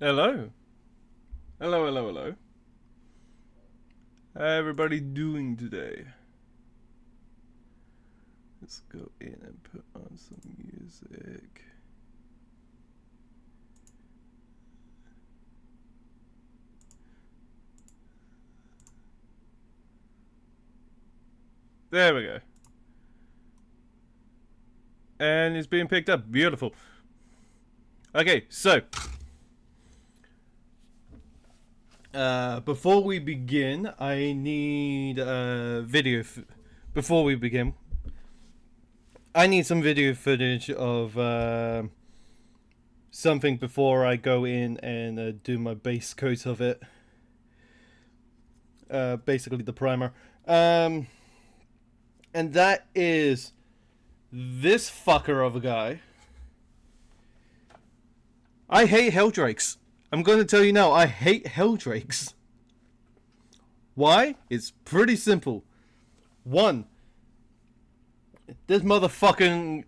Hello. Hello, hello, hello. How everybody doing today? Let's go in and put on some music. There we go. And it's being picked up. Beautiful. Okay, so before we begin, I need video. Before we begin, I need some video footage of something before I go in and do my base coat of it. Basically, the primer. And that is this fucker of a guy. I hate Helldrakes. I'm going to tell you now, I hate Helldrakes. Why? It's pretty simple. One, this motherfucking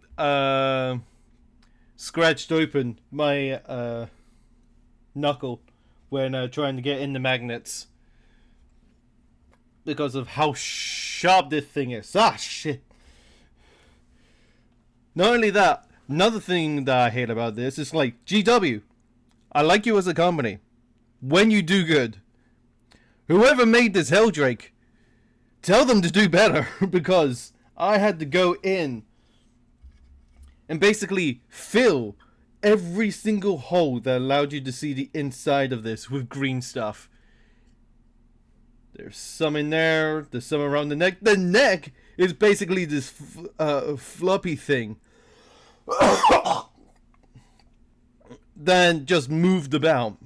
scratched open my knuckle when trying to get in the magnets because of how sharp this thing is. Ah, shit. Not only that, another thing that I hate about this is like, GW, I like you as a company. When you do good, whoever made this Helldrake, tell them to do better because I had to go in and basically fill every single hole that allowed you to see the inside of this with green stuff. There's some in there, there's some around the neck. The neck is basically this floppy thing then just moved about.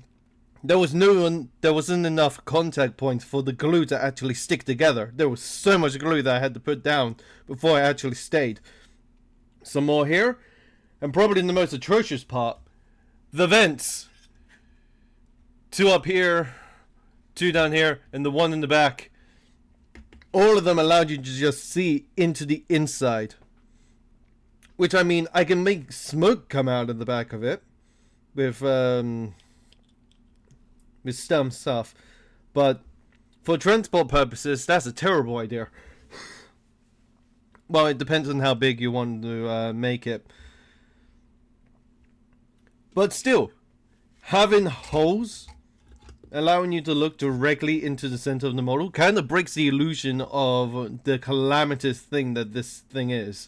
There wasn't enough contact points for the glue to actually stick together. There was so much glue that I had to put down before I actually stayed. Some more here, and probably the most atrocious part, the vents. Two up here, two down here, and the one in the back. All of them allowed you to just see into the inside. Which, I mean, I can make smoke come out of the back of it with some stuff, but for transport purposes, that's a terrible idea. Well, it depends on how big you want to make it. But still, having holes allowing you to look directly into the center of the model kind of breaks the illusion of the calamitous thing that this thing is.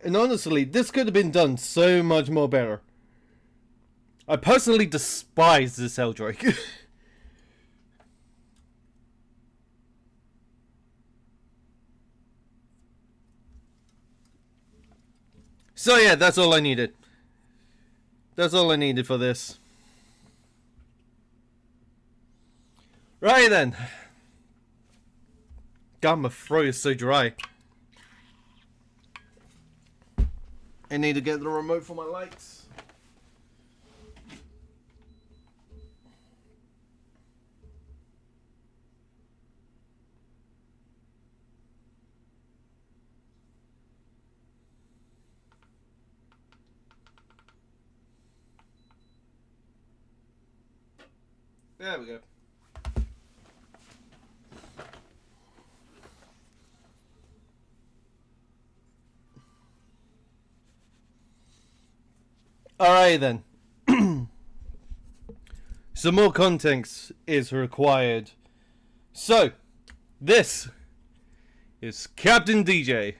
And honestly, this could have been done so much more better. I personally despise this Eldrake. So yeah, that's all I needed. That's all I needed for this. Right then. God, my throat is so dry. I need to get the remote for my lights. There we go. Alright then. Some more context is required. So, this is Captain DJ.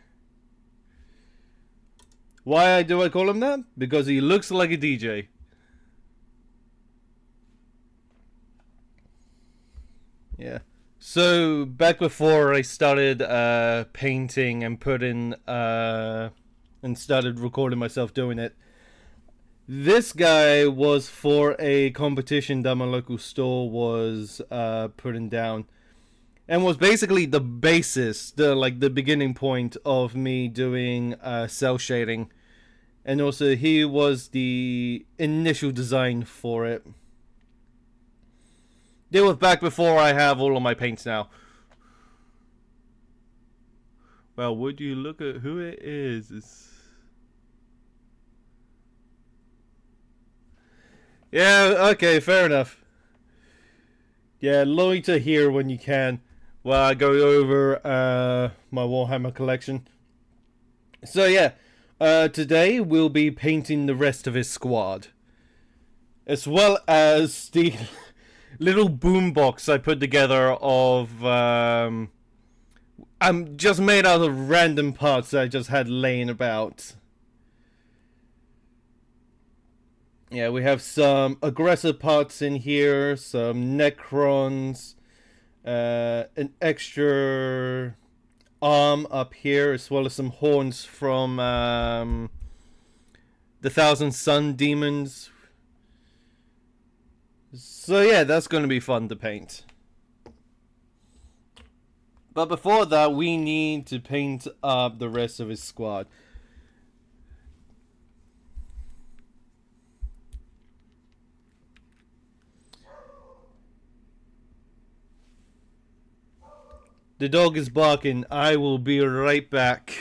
Why do I call him that? Because he looks like a DJ. Yeah. So, back before I started painting and and started recording myself doing it, this guy was for a competition that my local store was putting down, and was basically the basis, the beginning point of me doing cell shading, and also he was the initial design for it. It was back before I have all of my paints now. Well, would you look at who it is? Yeah, okay, fair enough. Yeah, loiter here when you can while I go over my Warhammer collection. So yeah, today we'll be painting the rest of his squad. As well as the little boombox I put together of I'm just made out of random parts that I just had laying about. Yeah, we have some aggressive parts in here, some Necrons, an extra arm up here, as well as some horns from the Thousand Sun Demons. So yeah, that's going to be fun to paint. But before that, we need to paint up the rest of his squad. The dog is barking. I will be right back.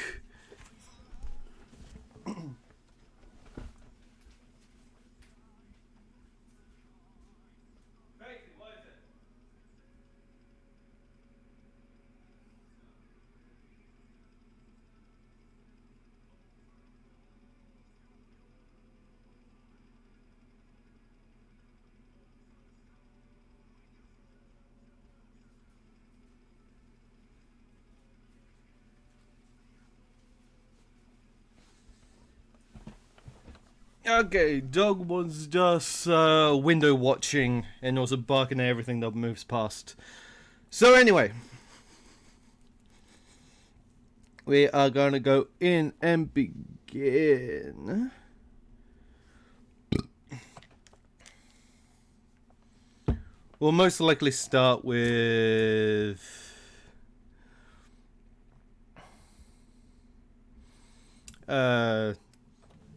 Okay, dog was just window watching and also barking at everything that moves past. So anyway, we are going to go in and begin. We'll most likely start with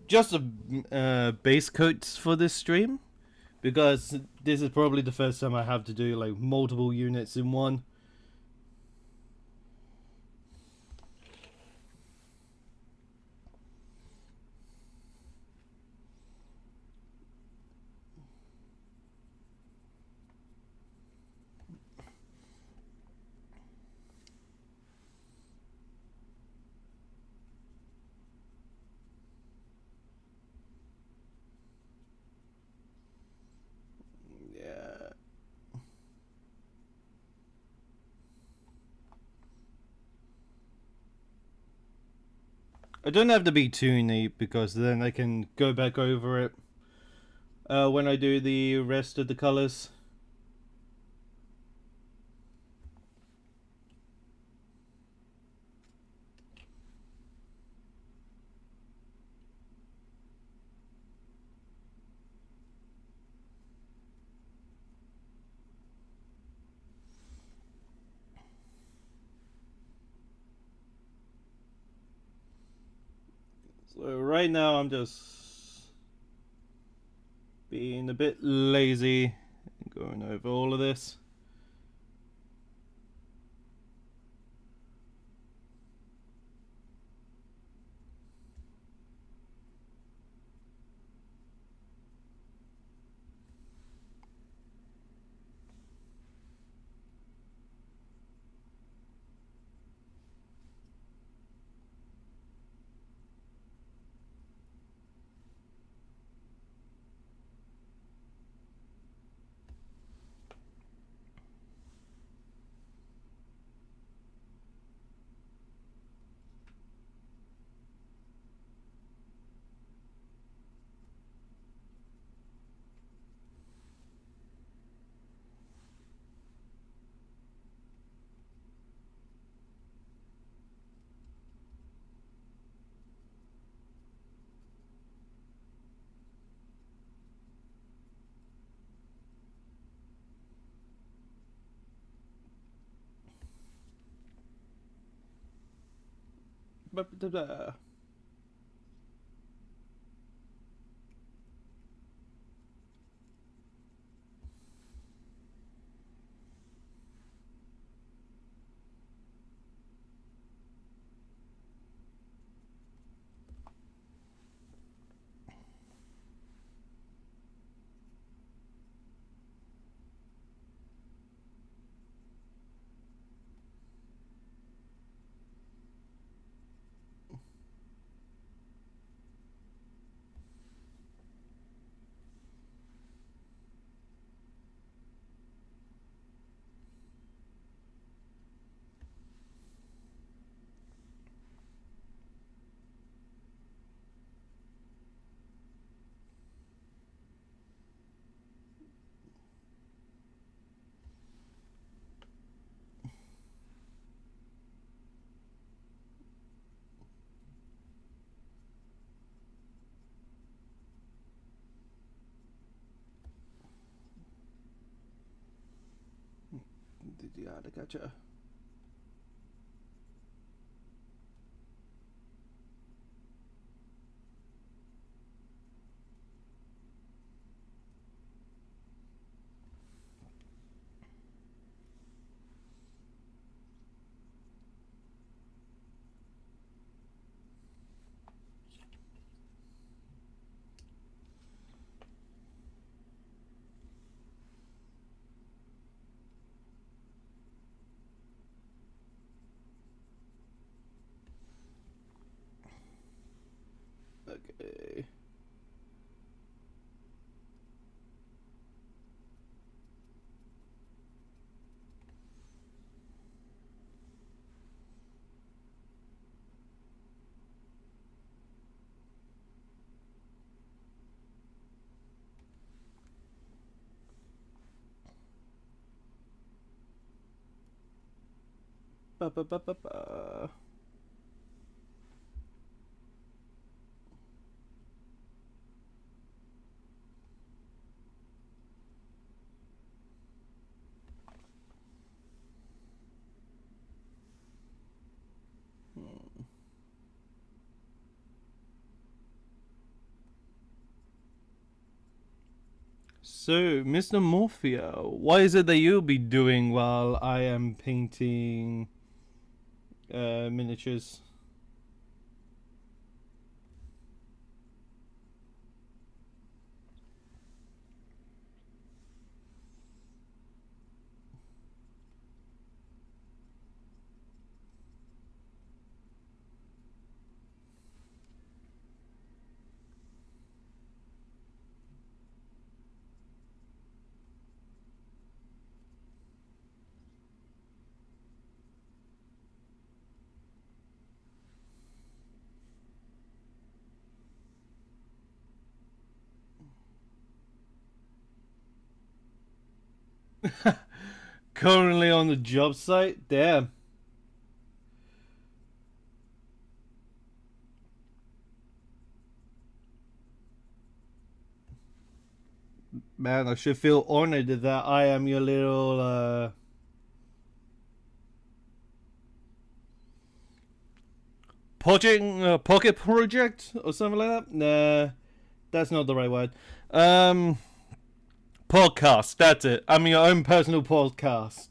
just a base coats for this stream, because this is probably the first time I have to do like multiple units in one. Yeah. I don't have to be too neat, because then I can go back over it when I do the rest of the colors. So right now I'm just being a bit lazy and going over all of this. Gotcha. Okay. Ba ba ba ba ba. So, Mr. Morpheo, what is it that you'll be doing while I am painting miniatures? Currently on the job site? Damn. Man, I should feel honored that I am your little pocket project or something like that. Nah, that's not the right word. Podcast. That's it. I'm your own personal podcast.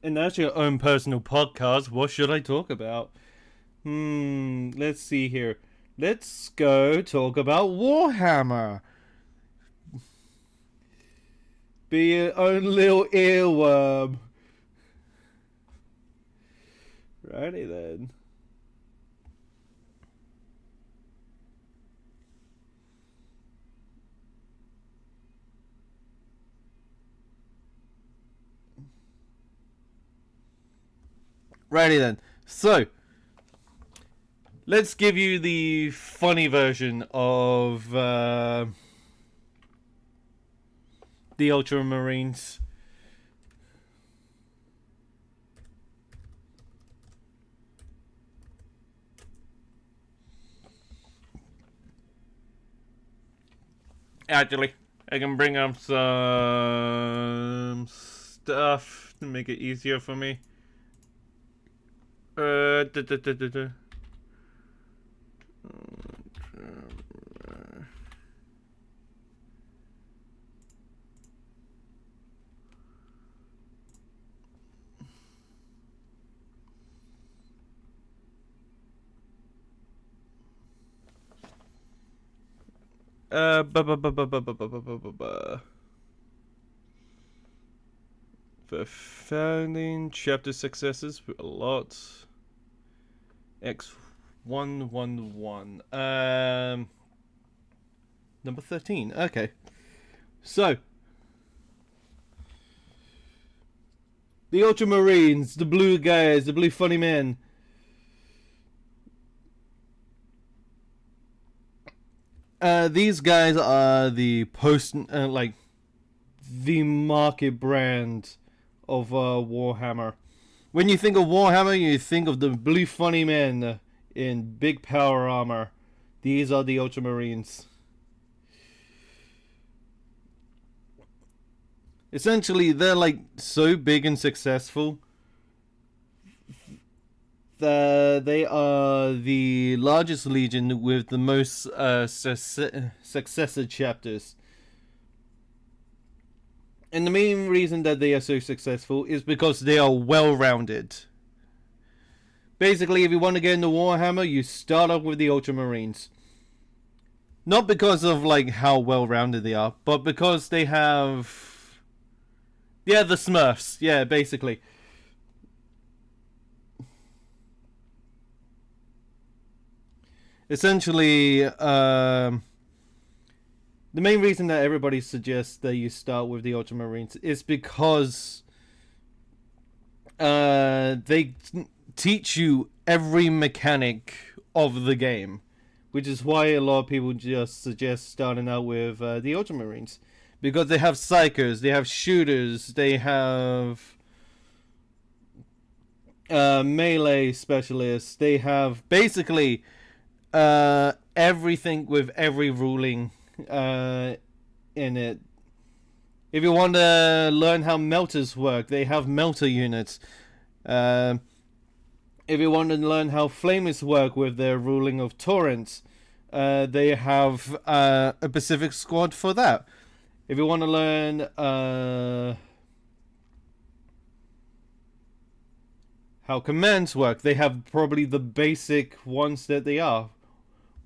And that's your own personal podcast. What should I talk about? Let's see here. Let's go talk about Warhammer. Be your own little earworm. Righty then. Righty then. So, let's give you the funny version of the Ultramarines. Actually, I can bring up some stuff to make it easier for me. Da, da, da, da, da. For founding chapter successes, a lot. X111. Number 13. Okay. So, The Ultramarines, the blue guys, the blue funny men. These guys are the the market brand of Warhammer. When you think of Warhammer, you think of the blue funny men in big power armor. These are the Ultramarines. Essentially, they're like so big and successful that they are the largest legion with the most successor chapters. And the main reason that they are so successful is because they are well-rounded. Basically, if you want to get into Warhammer, you start off with the Ultramarines. Not because of like how well-rounded they are, but because they have... Yeah, the Smurfs. Yeah, basically. Essentially, the main reason that everybody suggests that you start with the Ultramarines is because they teach you every mechanic of the game, which is why a lot of people just suggest starting out with the Ultramarines, because they have psychers, they have shooters, they have melee specialists, they have basically everything with every ruling in it. If you want to learn how melters work, they have melter units. If you want to learn how flamers work with their ruling of torrents, they have a Pacific squad for that. If you want to learn how commands work, they have probably the basic ones that they are,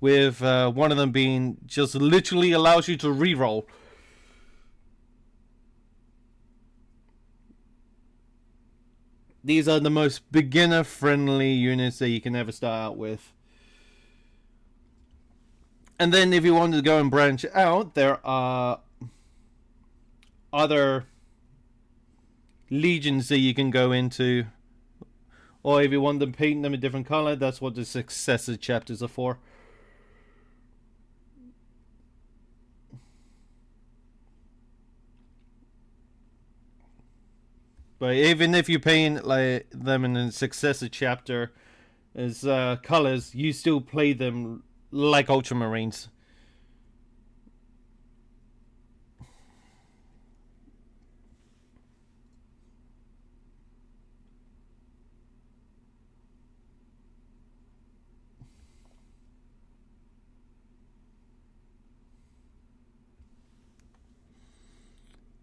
with one of them being just literally allows you to reroll. These are the most beginner-friendly units that you can ever start out with. And then if you want to go and branch out, there are other legions that you can go into. Or if you want to paint them a different color, that's what the successor chapters are for. But even if you paint like them in a successor chapter as colors, you still play them like Ultramarines.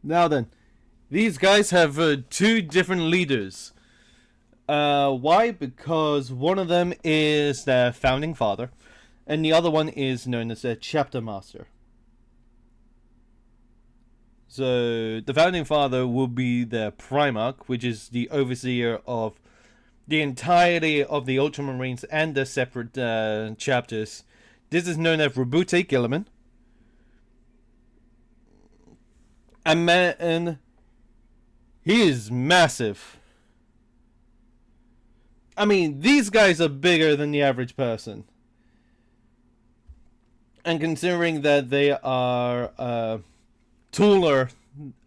Now then, these guys have two different leaders. Why? Because one of them is their founding father, and the other one is known as their chapter master. So the founding father will be their primarch, which is the overseer of the entirety of the Ultramarines and their separate chapters. This is known as Rabute Gilliman. And he is massive. I mean, these guys are bigger than the average person. And considering that they are taller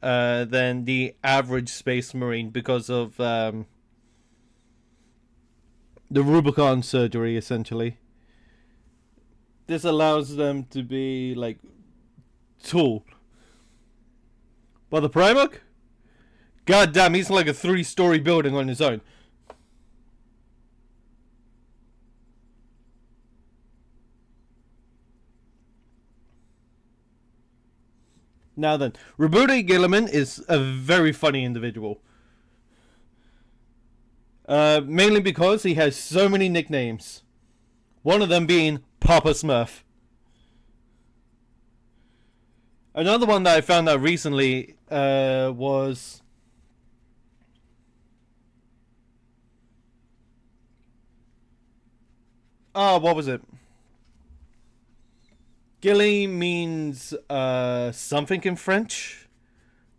than the average Space Marine because of the Rubicon surgery, essentially, this allows them to be, like, tall. But the Primarch? God damn, he's like a 3-story building on his own. Now then, Rabute Gilliman is a very funny individual. Mainly because he has so many nicknames. One of them being Papa Smurf. Another one that I found out recently was... what was it? Gilly means something in French,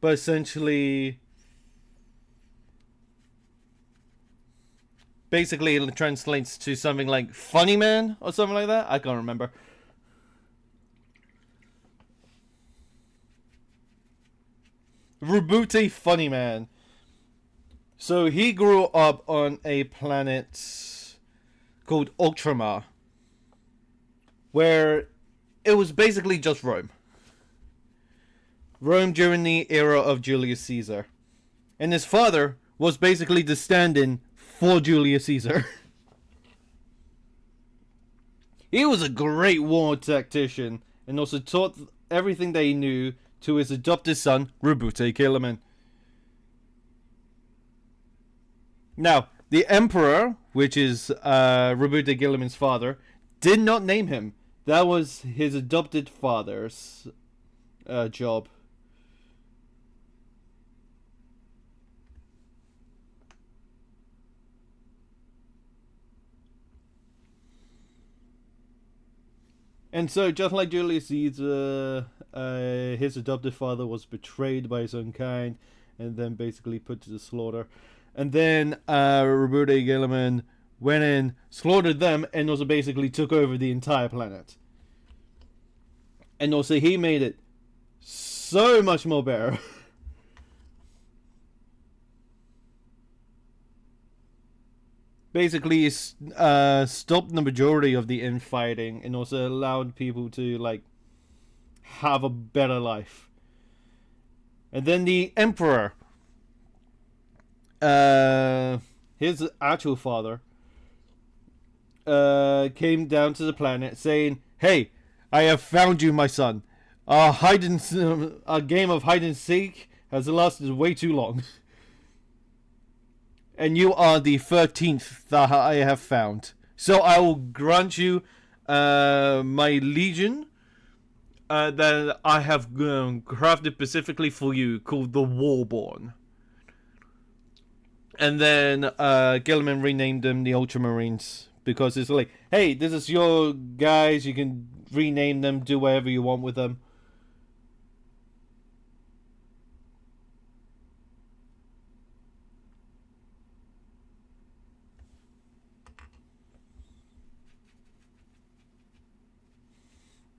but essentially Basically, it translates to something like funny man or something like that. I can't remember. Rubute Funny Man. So he grew up on a planet called Ultramar, where it was basically just Rome. Rome during the era of Julius Caesar. And his father was basically the stand-in for Julius Caesar. He was a great war tactician and also taught everything that he knew to his adopted son, Rubute Gilliman. Now, the Emperor, which is Rubute Gilliman's father, did not name him. That was his adopted father's job. And so, just like Julius Caesar, his adopted father was betrayed by his own kind and then basically put to the slaughter. And then Rubute Gilliman went in, slaughtered them, and also basically took over the entire planet. And also he made it so much more better. Basically stopped the majority of the infighting and also allowed people to like have a better life. And then the Emperor, his actual father, came down to the planet saying, "Hey, I have found you, my son. Our game of hide and seek has lasted way too long. And you are the 13th that I have found. So I will grant you my legion that I have crafted specifically for you, called the Warborn." And then Gilliman renamed them the Ultramarines, because it's like, hey, this is your guys, you can rename them, do whatever you want with them.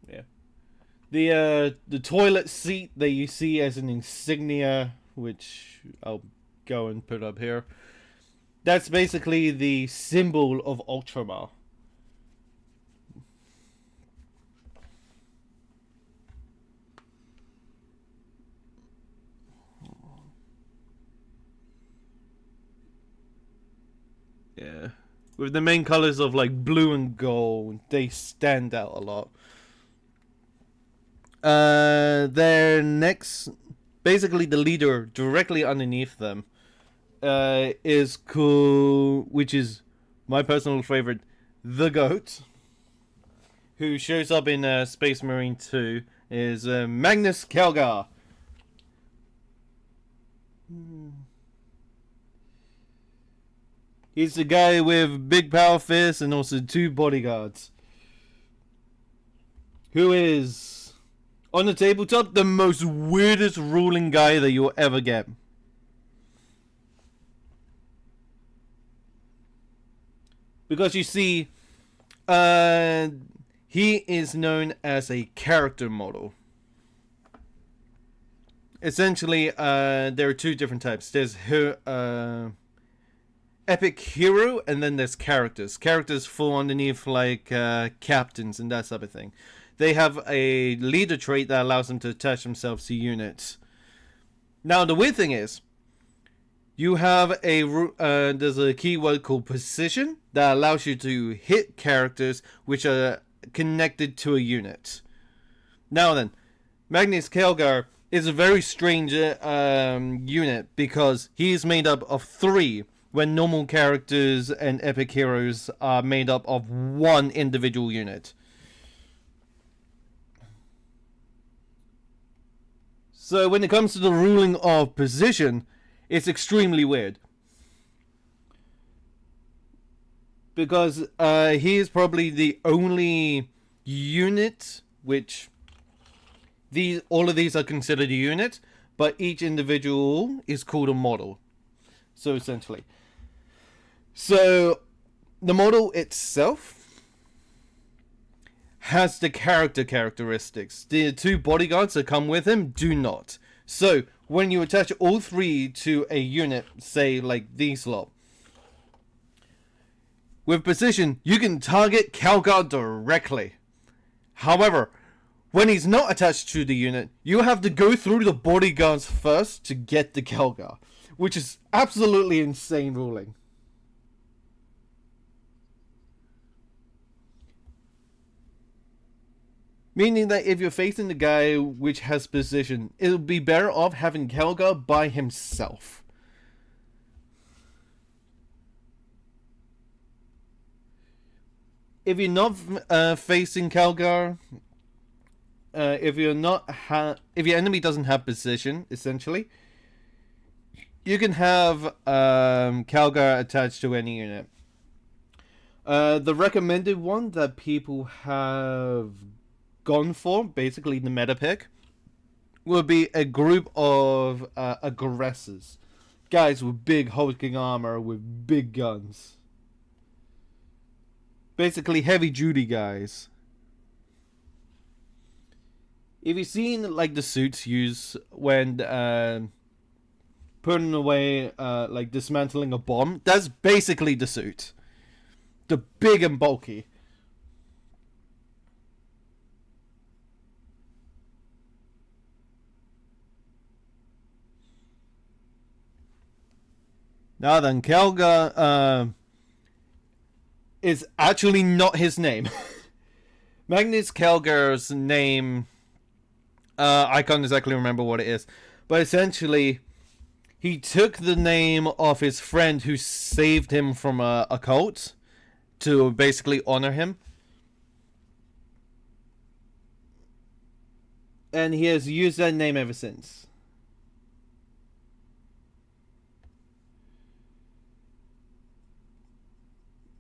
Yeah. The toilet seat that you see as an insignia, which I'll go and put up here, that's basically the symbol of Ultramar. Yeah. With the main colors of like blue and gold, they stand out a lot. Their next, basically the leader directly underneath them, is cool, which is my personal favorite, the Goat, who shows up in Space Marine 2, is Magnus Kelgar. He's the guy with big power fists and also 2 bodyguards, who is, on the tabletop, the most weirdest ruling guy that you'll ever get. Because you see, he is known as a character model. Essentially, there are 2 different types. There's epic hero, and then there's characters. Characters fall underneath like captains and that type of thing. They have a leader trait that allows them to attach themselves to units. Now, the weird thing is, you have there's a keyword called precision that allows you to hit characters which are connected to a unit. Now then, Magnus Kelgar is a very strange unit, because he is made up of 3, when normal characters and epic heroes are made up of 1 individual unit. So when it comes to the ruling of precision, it's extremely weird. Because he is probably the only unit which all of these are considered a unit, but each individual is called a model. So essentially. So the model itself has the characteristics. The two bodyguards that come with him do not. So when you attach all three to a unit, say like these lot, with precision, you can target Calgar directly. However, when he's not attached to the unit, you have to go through the bodyguards first to get the Calgar, which is absolutely insane ruling. Meaning that if you're facing the guy which has precision, it'll be better off having Calgar by himself. If you're not facing Calgar, if your enemy doesn't have precision, essentially, you can have Calgar attached to any unit. The recommended one that people have gone for, basically the meta pick, would be a group of aggressors. Guys with big hulking armor, with big guns. Basically heavy duty guys. If you've seen like the suits used when putting away, like dismantling a bomb, that's basically the suit. The big and bulky. Now then, Calgar is actually not his name. Magnus Calgar's name, I can't exactly remember what it is, but essentially, he took the name of his friend who saved him from a cult to basically honor him. And he has used that name ever since.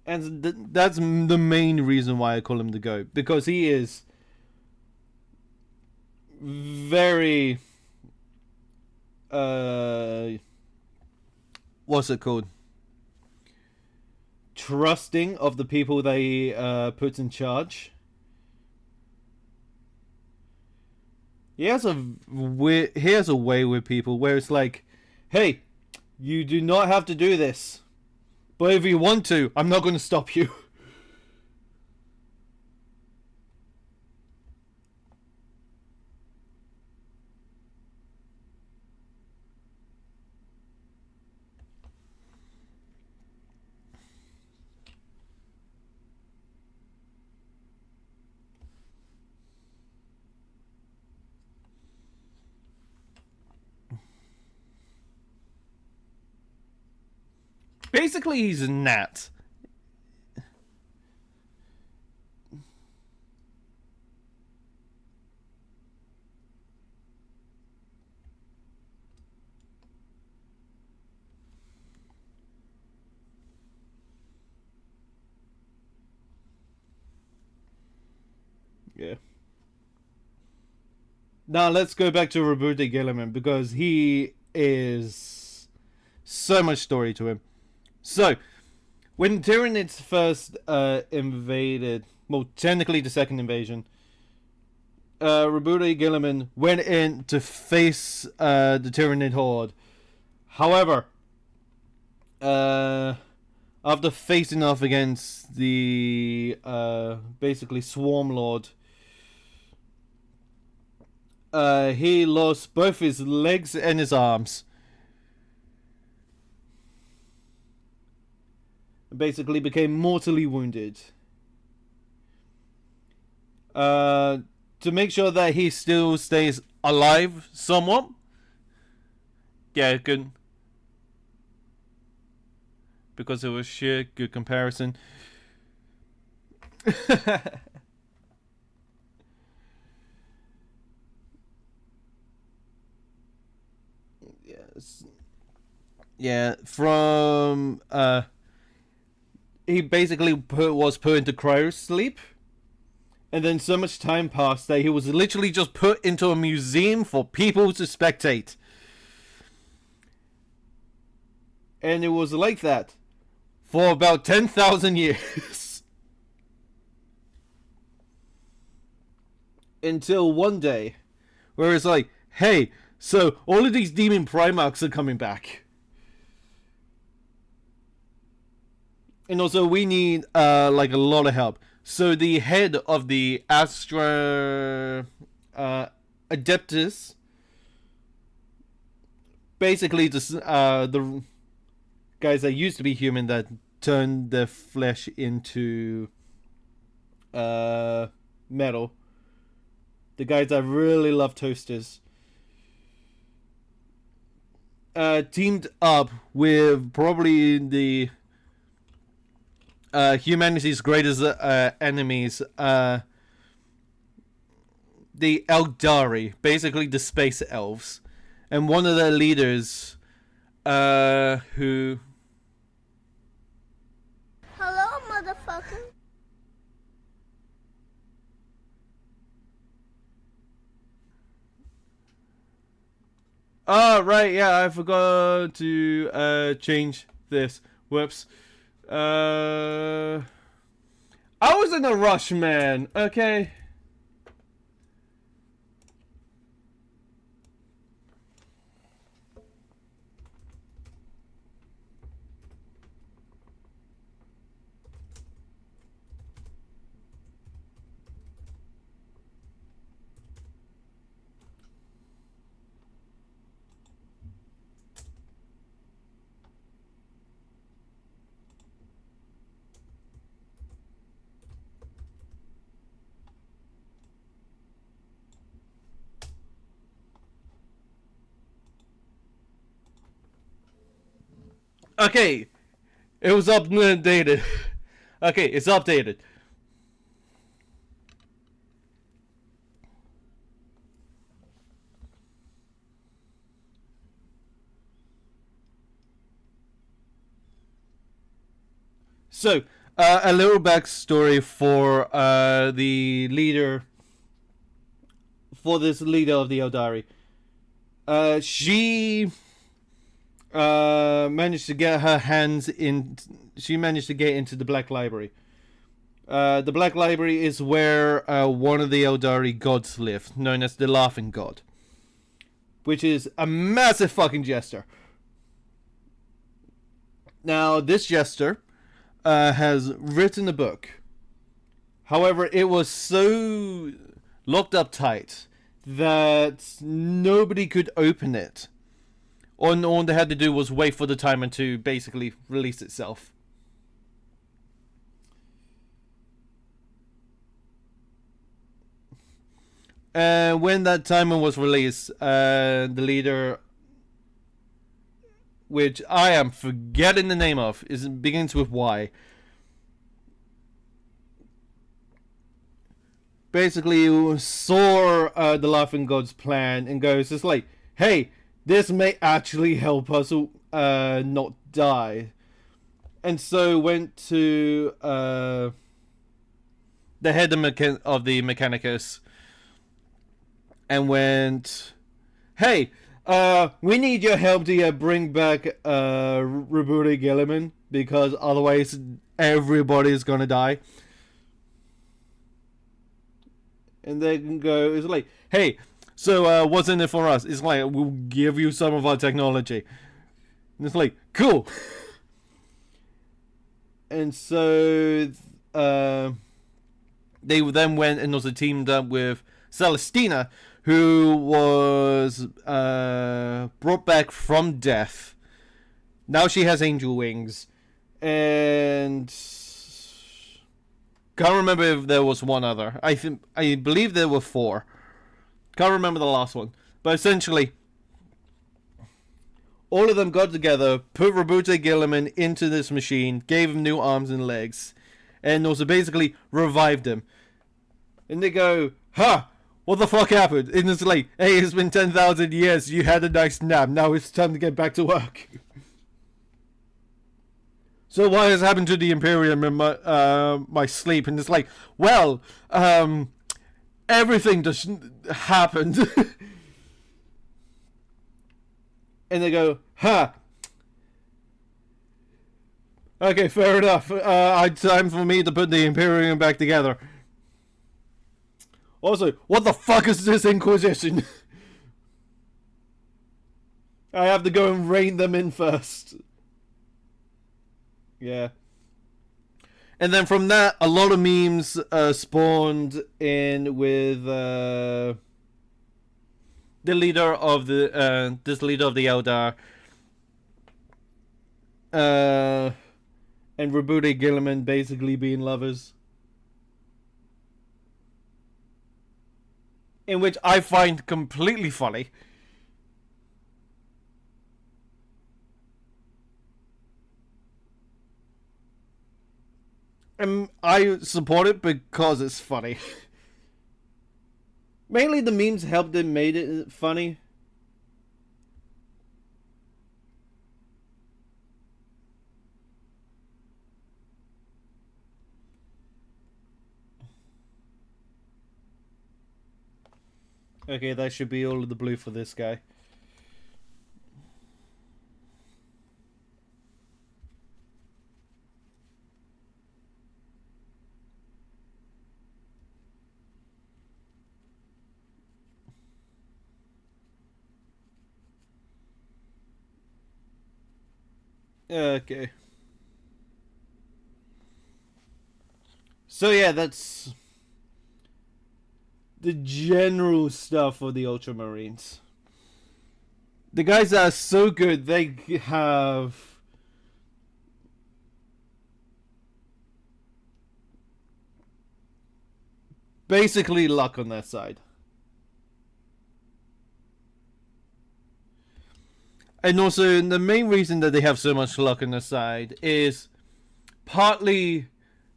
And that's the main reason why I call him the GOAT. Because he is very... what's it called? Trusting of the people they put in charge. He has a way with people where it's like, hey, you do not have to do this. But if you want to, I'm not going to stop you. Basically, he's a gnat. Yeah. Now let's go back to Roberto Gilliman, because he is so much story to him. So, when Tyranids first invaded, well, technically the second invasion, Roberto Gilliman went in to face the Tyranid horde. However, after facing off against the basically Swarm Lord, he lost both his legs and his arms. Basically became mortally wounded. To make sure that he still stays alive somewhat. Yeah, good. Because it was sheer good comparison. Yes. Yeah, from he basically was put into cryo sleep, and then so much time passed that he was literally just put into a museum for people to spectate. And it was like that for about 10,000 years. Until one day, where it's like, hey, so all of these demon Primarchs are coming back. And also we need like a lot of help. So the head of the Astra Adeptus, basically the guys that used to be human that turned their flesh into metal. The guys that really love toasters. Teamed up with probably the humanity's greatest enemies, the Eldari, basically the space elves, and one of their leaders, who... Hello, motherfucker. Oh, right, yeah, I forgot to change this. Whoops. I was in a rush, man. Okay. Okay, it was updated. Okay, it's updated. So, a little backstory for the leader, for this leader of the Eldari. She managed to get her hands in. She managed to get into the Black Library. The Black Library is where one of the Eldari gods live, known as the Laughing God, which is a massive fucking jester. Now, this jester has written a book. However, it was so locked up tight that nobody could open it. All they had to do was wait for the timer to basically release itself. And when that timer was released, the leader, which I am forgetting the name of, begins with Y. Basically saw the Laughing God's plan and goes, it's like, hey, this may actually help us not die. And so went to the head of the Mechanicus and went, hey, we need your help to bring back Roboute Guilliman, because otherwise everybody's gonna die. And they can go, it's like, hey, so what's in it for us? It's like, we'll give you some of our technology. And it's like, cool. And so they then went and also teamed up with Celestina, who was brought back from death. Now she has angel wings. And can't remember if there was one other. I believe there were 4. Can't remember the last one. But essentially, all of them got together, put Roboute Guilliman into this machine, gave him new arms and legs, and also basically revived him. And they go, ha! What the fuck happened? And it's like, hey, it's been 10,000 years, you had a nice nap, now it's time to get back to work. So what has happened to the Imperium in my sleep? And it's like, well, everything just happened. And they go, huh. Okay, fair enough. Time for me to put the Imperium back together. Also, what the fuck is this Inquisition? I have to go and rein them in first. Yeah. And then from that, a lot of memes spawned in with the leader of the this leader of the Eldar, and Rabute Gilliman basically being lovers, in which I find completely funny. And I support it because it's funny. Mainly the memes helped it made it funny. Okay, that should be all of the blue for this guy. Okay. So yeah, that's the general stuff for the Ultramarines. The guys that are so good, they have basically luck on their side. And also, the main reason that they have so much luck on their side is partly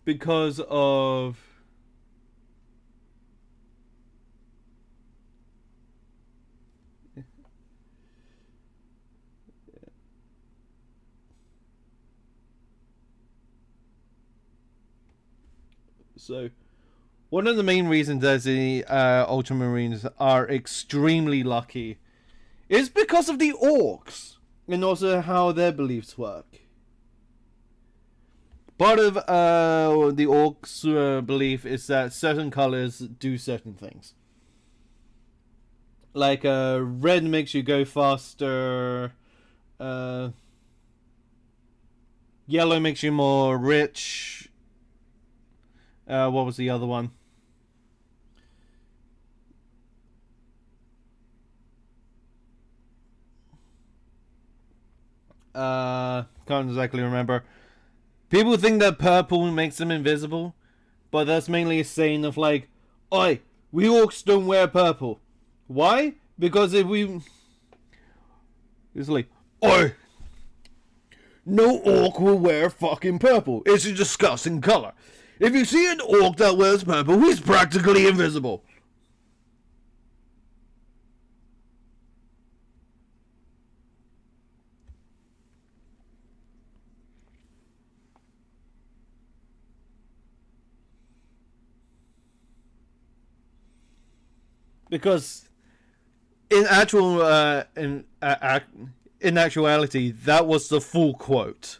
because of so one of the main reasons that the Ultramarines are extremely lucky is because of the orcs and also how their beliefs work. Part of the orcs' belief is that certain colors do certain things. Like red makes you go faster, yellow makes you more rich. What was the other one? Can't exactly remember. People think that purple makes them invisible, but that's mainly a saying of like, oi, we orcs don't wear purple. Why? Because if we... It's like, oi, no orc will wear fucking purple. It's a disgusting color. If you see an orc that wears purple, he's practically invisible. Because in actuality, that was the full quote.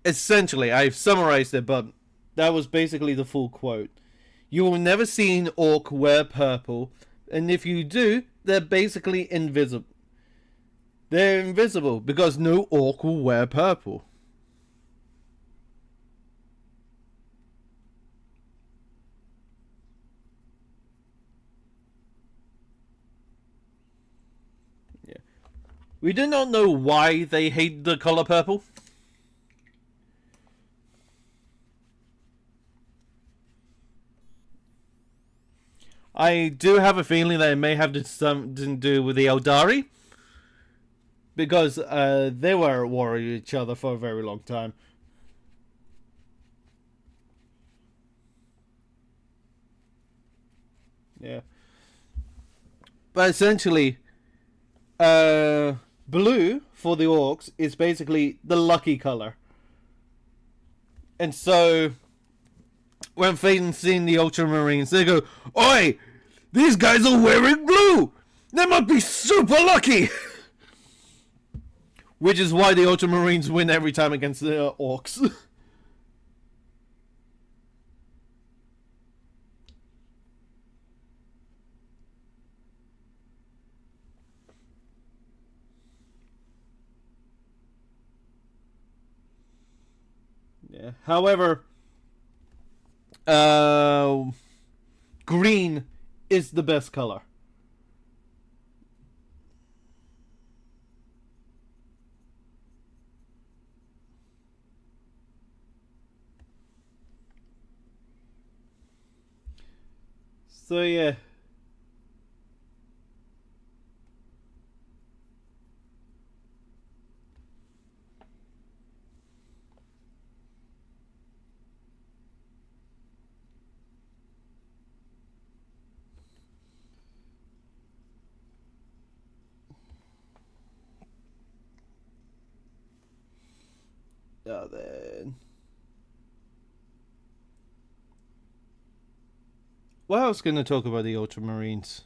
Essentially, I've summarized it, but that was basically the full quote. You will never see an orc wear purple, and if you do, they're basically invisible. They're invisible because no orc will wear purple. Yeah. We do not know why they hate the color purple. I do have a feeling that it may have something to do with the Eldari. Because they were at war with each other for a very long time. Yeah. But essentially, blue for the orcs is basically the lucky color. And so, when facing the Ultramarines, they go, oi! These guys are wearing blue! They must be super lucky! Which is why the Ultramarines win every time against the Orcs. Yeah. However, green is the best color. So yeah. Then. Well, I was going to talk about the Ultramarines.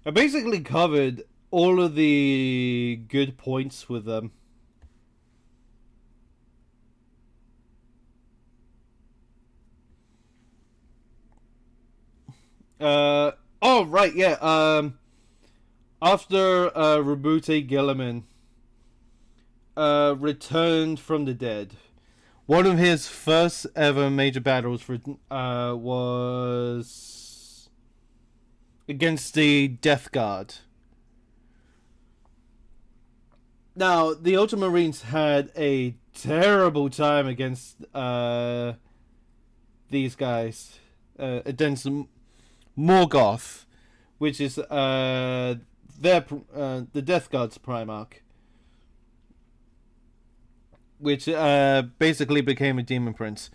I basically covered all of the good points with them. Oh, right, yeah. After Rabute Gilliman returned from the dead, one of his first ever major battles was against the Death Guard. Now, the Ultramarines had a terrible time against these guys. Against Morgoth, which is the Death Guard's Primarch, which basically became a Demon Prince.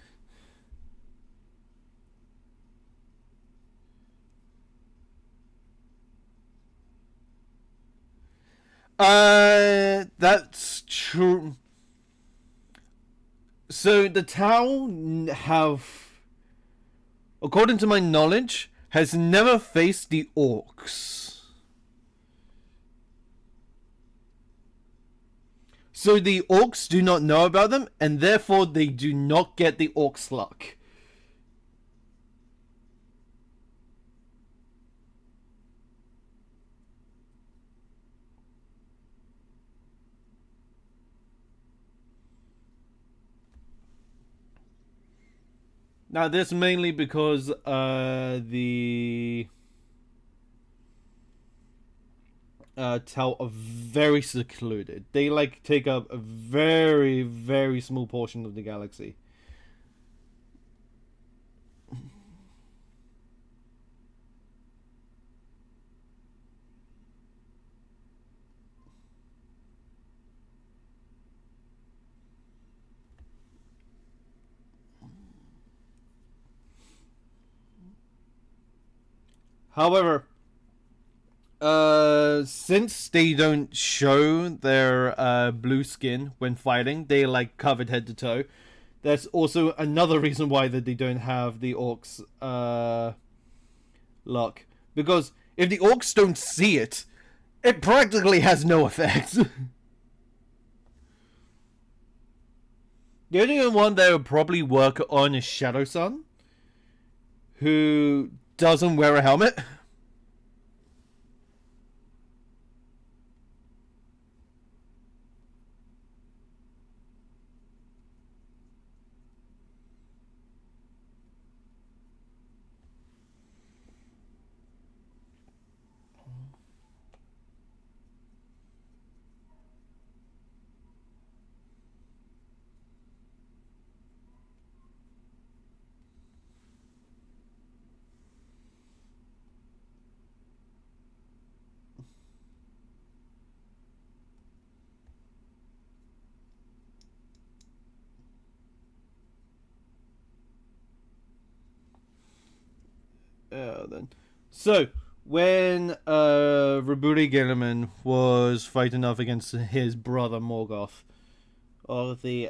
That's true. So the Tau according to my knowledge, has never faced the Orcs. So the Orcs do not know about them, and therefore they do not get the Orcs luck. Now, this mainly because the Tau are very secluded. They take up a very, very small portion of the galaxy. However, since they don't show their blue skin when fighting, they covered head to toe. That's also another reason why that they don't have the Orcs luck. Because if the Orcs don't see it, it practically has no effect. The only one that would probably work on is Shadow Sun, who doesn't wear a helmet. Then. So, when Rabudi Gilliman was fighting off against his brother Morgoth of the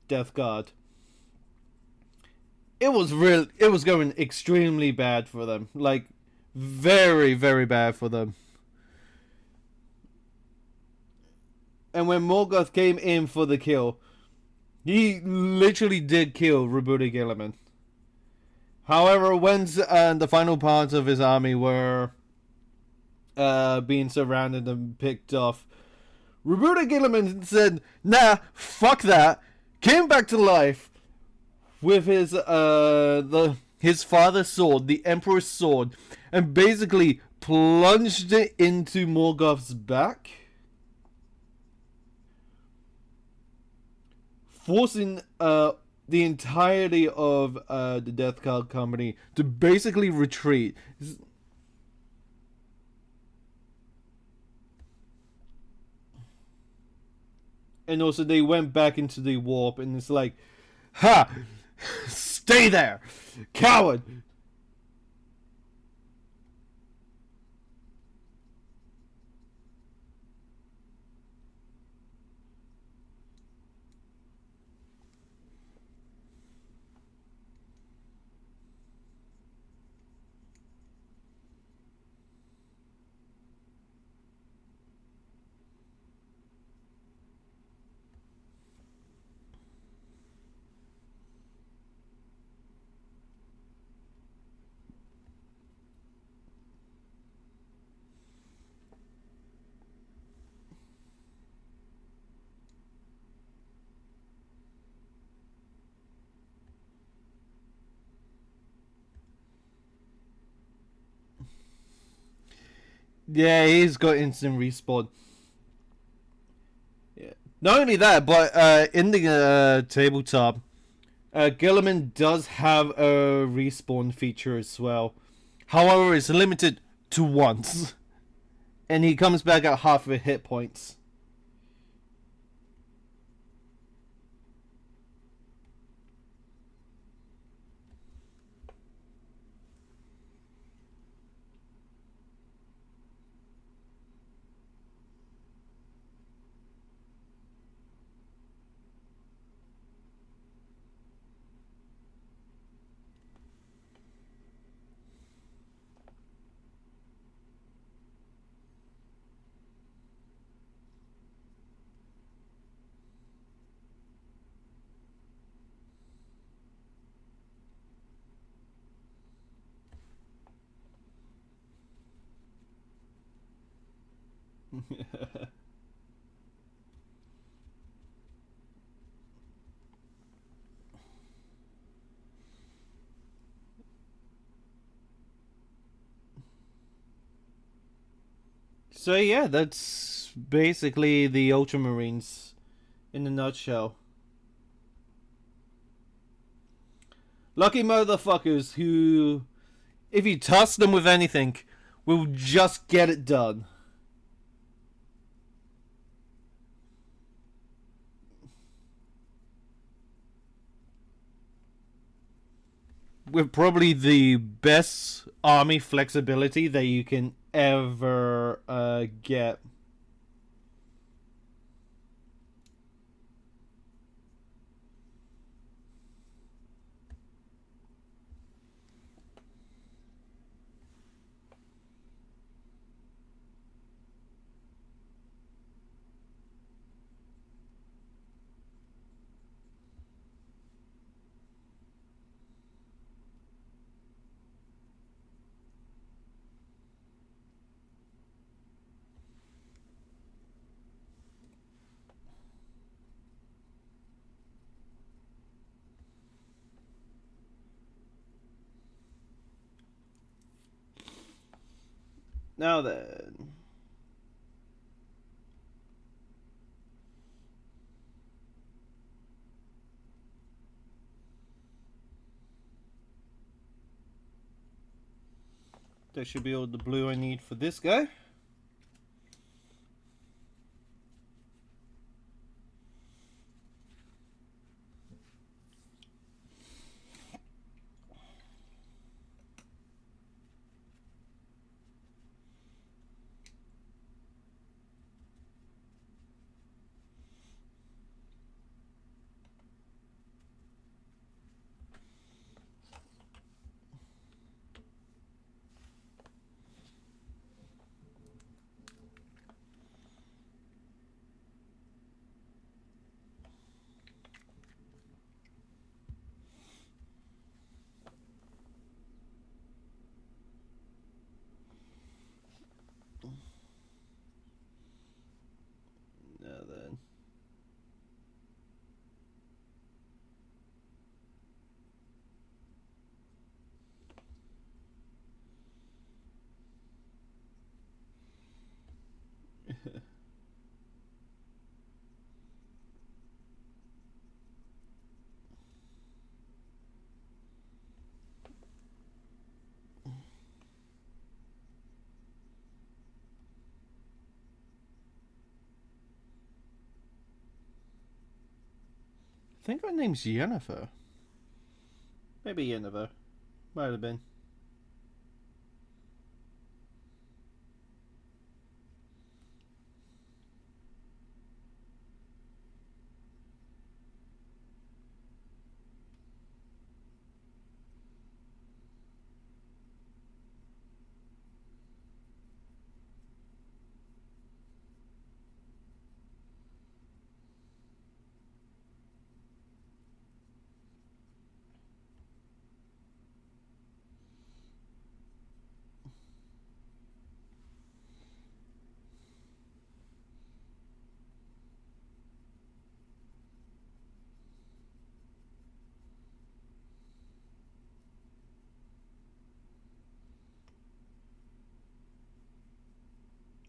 Death Guard, it was going extremely bad for them. Very, very bad for them. And when Morgoth came in for the kill, he literally did kill Roboto Gilliman. However, when the final parts of his army were being surrounded and picked off, Roboto Gilliman said, "Nah, fuck that." Came back to life with his father's sword, the Emperor's sword, and basically plunged it into Morgoth's back, forcing the entirety of the Death Card Company to basically retreat. And also they went back into the warp, and it's like, ha! Stay there! Coward! Yeah, he's got instant respawn. Yeah. Not only that, but in the tabletop, Gilliman does have a respawn feature as well. However, it's limited to once. And he comes back at half of hit points. So yeah, that's basically the Ultramarines in a nutshell. Lucky motherfuckers who, if you task them with anything, will just get it done. With probably the best army flexibility that you can ever get. Now then. That should be all the blue I need for this guy. I think her name's Jennifer. Maybe Jennifer. Might have been.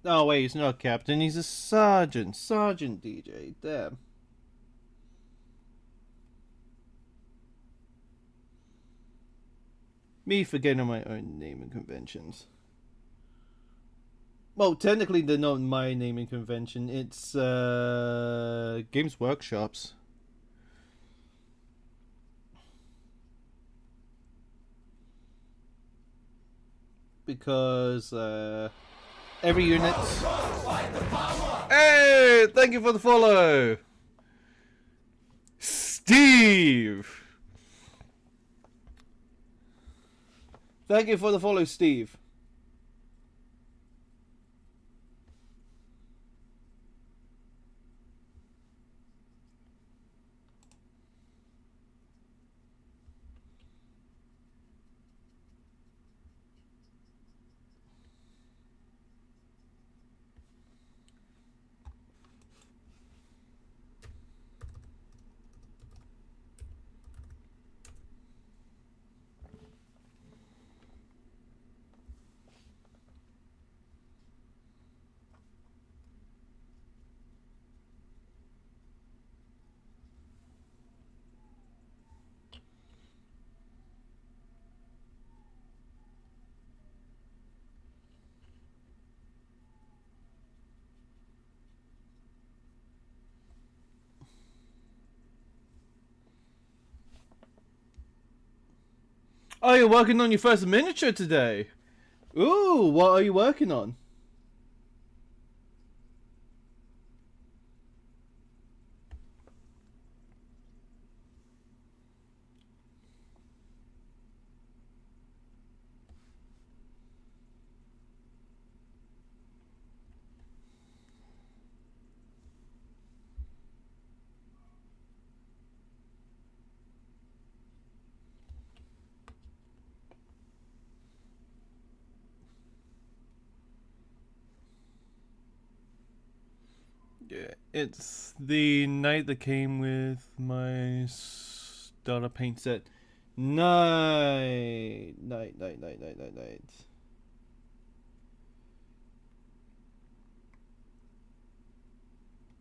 Oh wait, he's not a captain, he's a sergeant. Sergeant DJ, damn. Me forgetting my own naming conventions. Well, technically they're not my naming convention, it's Games Workshop's. Because every unit. Hey, thank you for the follow, Steve. Thank you for the follow, Steve. Oh, you're working on your first miniature today. Ooh, what are you working on? Yeah, it's the night that came with my starter paint set. Night.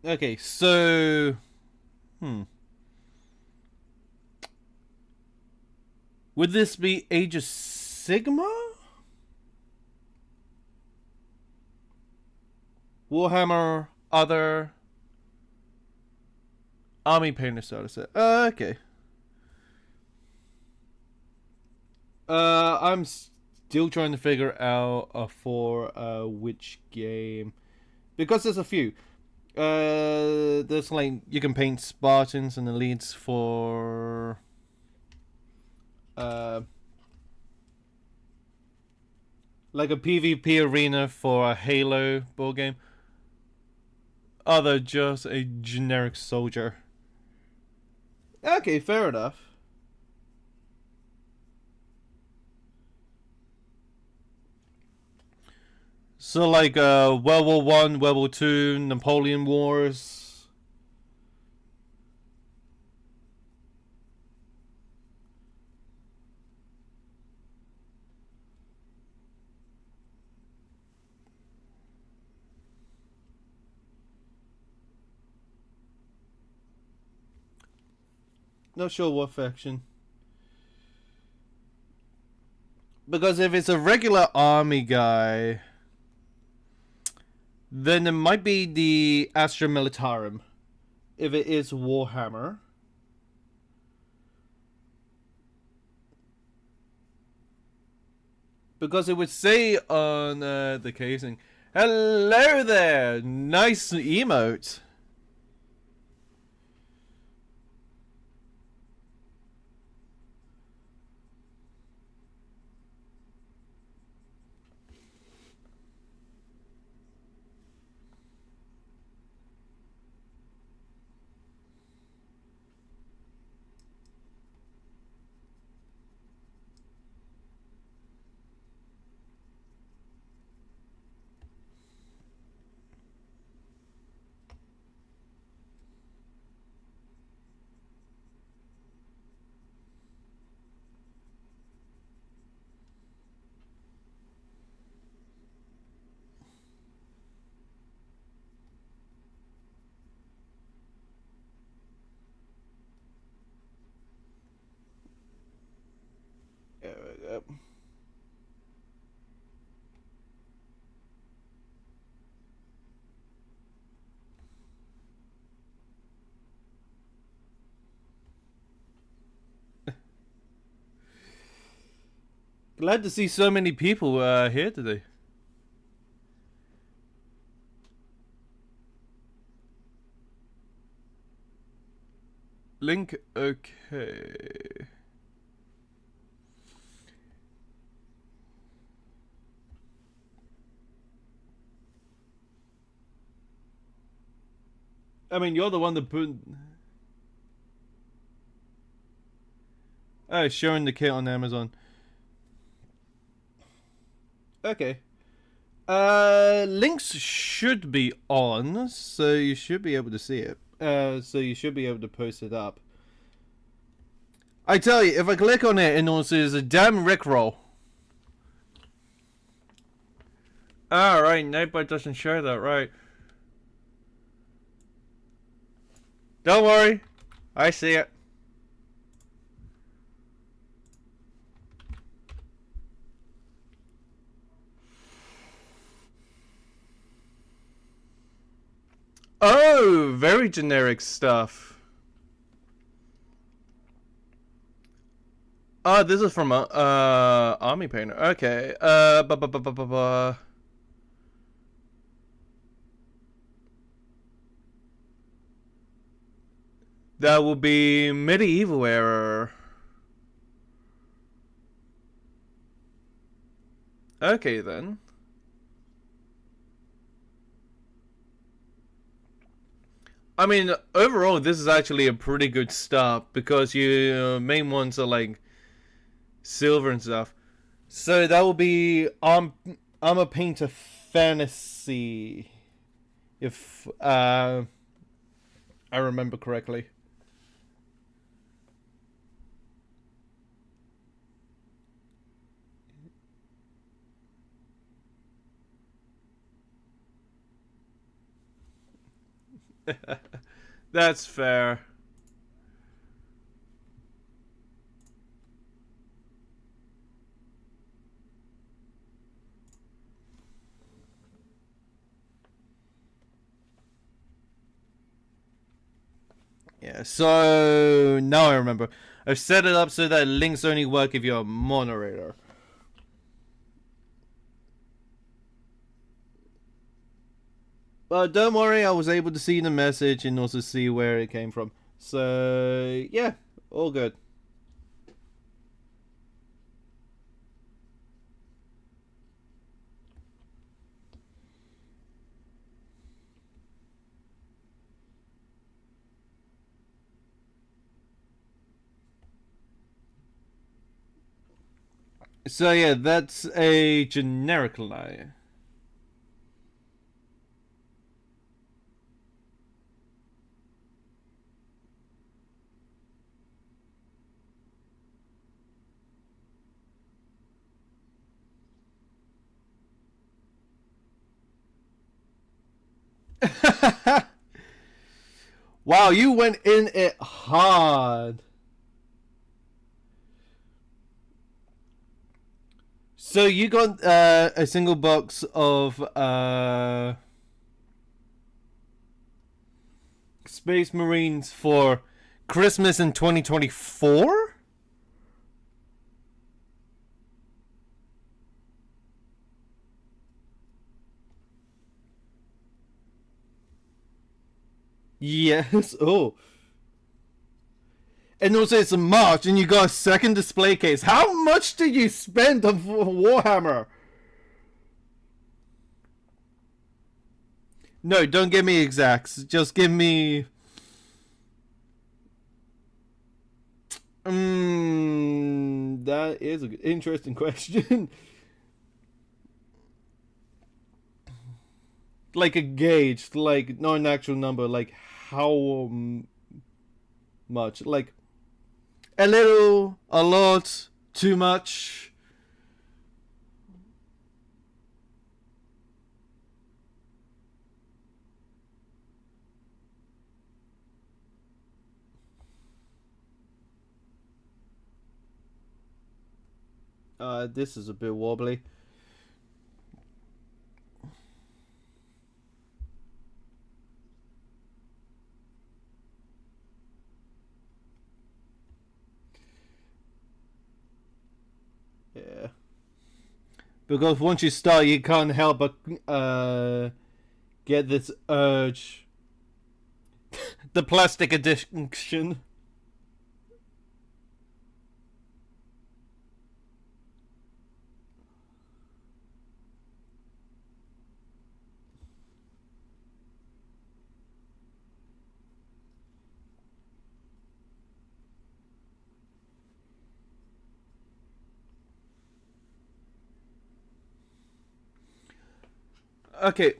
Okay, so would this be Age of Sigma? Warhammer other army painter starter set. Okay. I'm still trying to figure out for which game, because there's a few. There's like you can paint Spartans and elites for like a PvP arena for a Halo board game. Other just a generic soldier. Okay, fair enough. So like World War One, World War Two, Napoleon Wars. Not sure what faction. Because if it's a regular army guy, then it might be the Astra Militarum. If it is Warhammer. Because it would say on the casing, "Hello there, nice emote." There we go. Glad to see so many people here today. Link, okay. I mean, you're the one that put... Oh, showing the kit on Amazon. Okay. Links should be on, so you should be able to see it. So you should be able to post it up. I tell you, if I click on it, it also is a damn rickroll. Alright, Nightbite doesn't show that, right. Don't worry, I see it. Oh, very generic stuff. Oh, this is from Army Painter. Okay. That will be Medieval Era. Okay then. I mean, overall, this is actually a pretty good start because your main ones are like silver and stuff. So that will be Armor Painter Fantasy, if I remember correctly. That's fair. Yeah, so now I remember. I've set it up so that links only work if you're a moderator. But don't worry, I was able to see the message and also see where it came from. So, yeah, all good. So yeah, that's a generic lie. Wow, you went in it hard. So you got a single box of Space Marines for Christmas in 2024? Yes. Oh. And also it's March and you got a second display case. How much did you spend on Warhammer? No, don't give me exacts. Just give me... that is an interesting question. Like a gauge, like not an actual number, like how much? Like a little, a lot, too much. This is a bit wobbly. Yeah. Because once you start, you can't help but get this urge. The plastic addiction. Okay,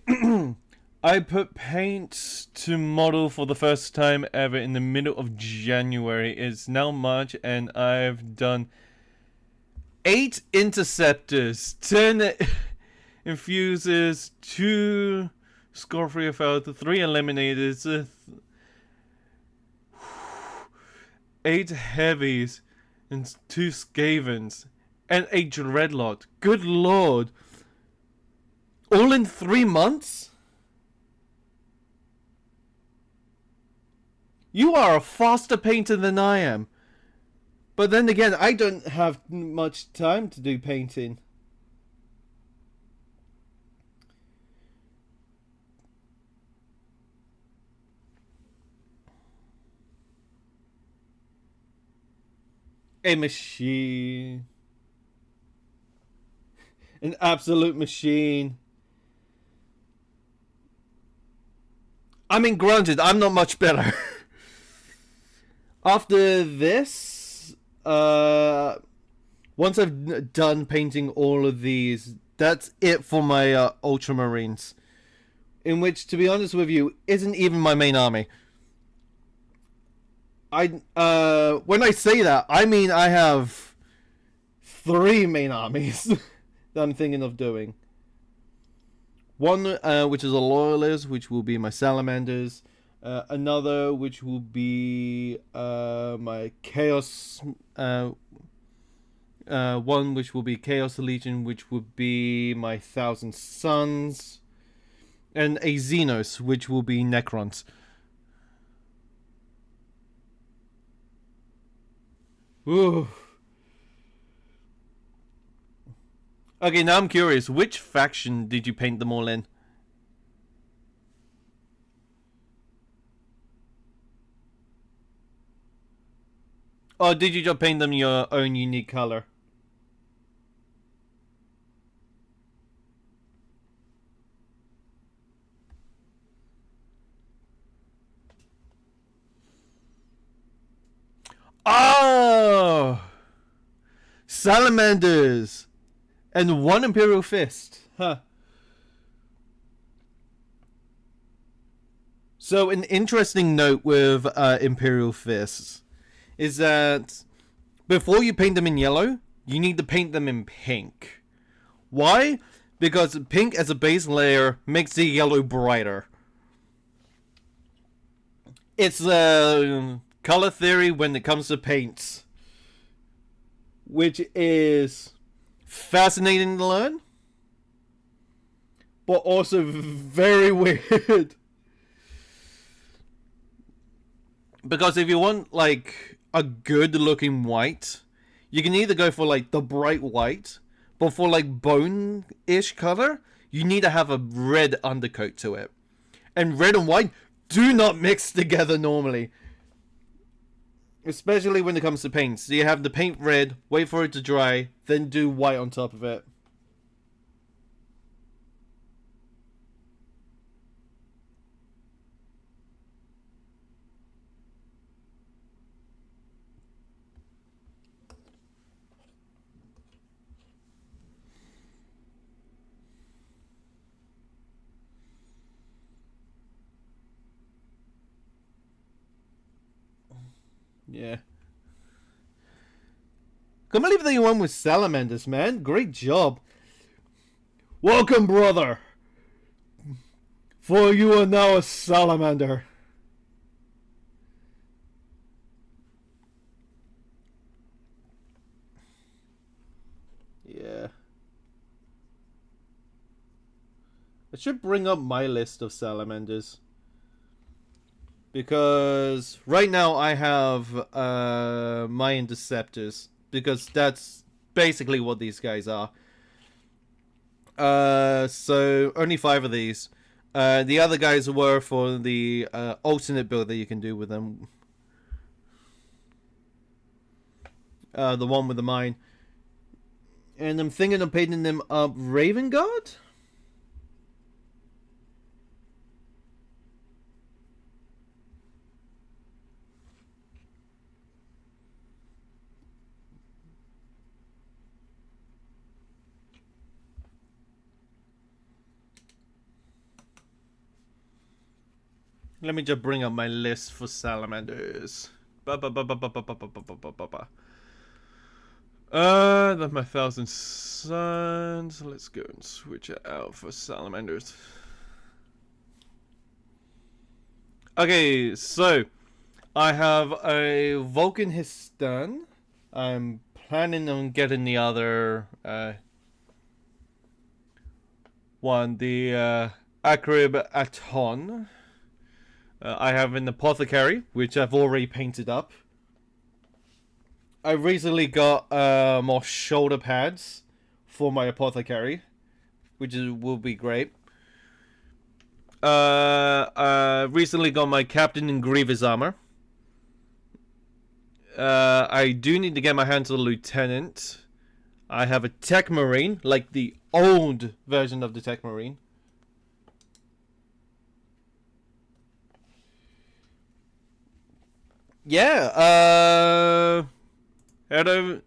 I put paint to model for the first time ever in the middle of January. It's now March and I've done 8 interceptors, 10 infuses, 2 Scorpio Felter, 3 eliminators, 8 heavies, and 2 Skavens, and a Dreadlord. Good lord. All in 3 months? You are a faster painter than I am. But then again, I don't have much time to do painting. A machine. An absolute machine. I mean, granted, I'm not much better. After this, once I've done painting all of these, that's it for my Ultramarines. In which, to be honest with you, isn't even my main army. When I say that, I mean I have 3 main armies that I'm thinking of doing. One, which is a loyalist, which will be my salamanders. Another, which will be my chaos. One, which will be Chaos Legion, which would be my 1,000 Suns. And a Xenos, which will be Necrons. Ooh. Okay, now I'm curious. Which faction did you paint them all in? Or did you just paint them your own unique color? Oh! Salamanders! And 1 Imperial Fist. Huh. So an interesting note with Imperial Fists is that before you paint them in yellow, you need to paint them in pink. Why? Because pink as a base layer makes the yellow brighter. It's color theory when it comes to paints, which is fascinating to learn, but also very weird. Because if you want like a good looking white, you can either go for like the bright white, but for like bone-ish color, you need to have a red undercoat to it. And red and white do not mix together normally. Especially when it comes to paint. So you have the paint red, wait for it to dry, then do white on top of it. Yeah. Can't believe that you won with salamanders, man. Great job. Welcome, brother. For you are now a salamander. Yeah. I should bring up my list of salamanders. Because right now I have my interceptors. Because that's basically what these guys are. So only 5 of these. The other guys were for the alternate build that you can do with them. The one with the mine. And I'm thinking of painting them up Raven Guard? Let me just bring up my list for salamanders. That's my 1,000 suns. Let's go and switch it out for salamanders. Okay, so I have a Vulcan Histan. I'm planning on getting the other one, the Acrib Aton. I have an Apothecary, which I've already painted up. I recently got more shoulder pads for my Apothecary, which will be great. Recently got my Captain and Grievous armor. I do need to get my hands on the Lieutenant. I have a Tech Marine, like the old version of the Tech Marine. Yeah, head over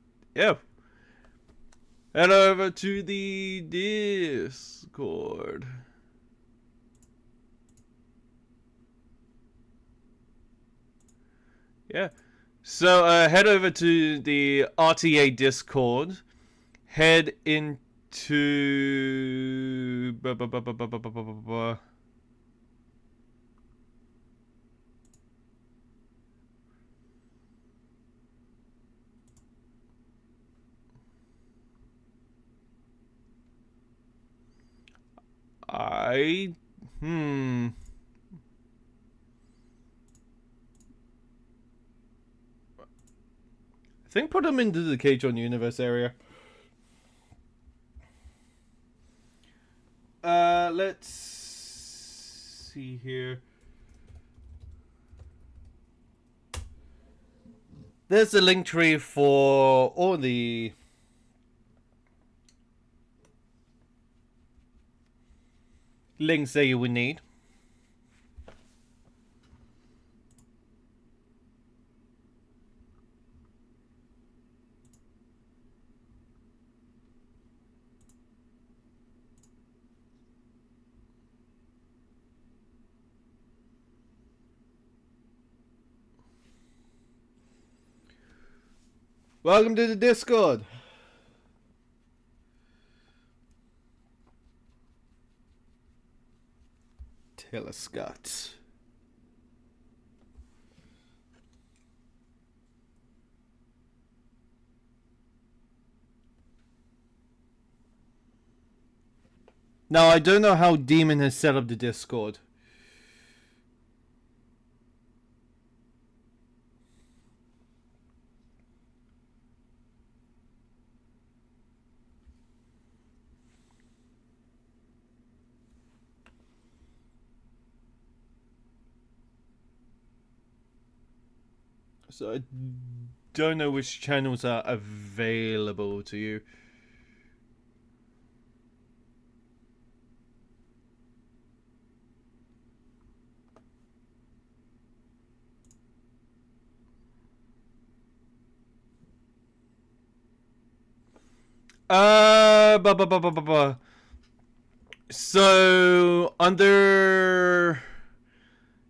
to the Discord. Yeah. So head over to the RTA Discord. Head into I think put them into the Cage on Universe area. Let's see here. There's a link tree for all the links that you would need. Welcome to the Discord. Taylor Scott. Now, I don't know how Demon has set up the Discord. So I don't know which channels are available to you. Ba ba ba ba ba ba. So under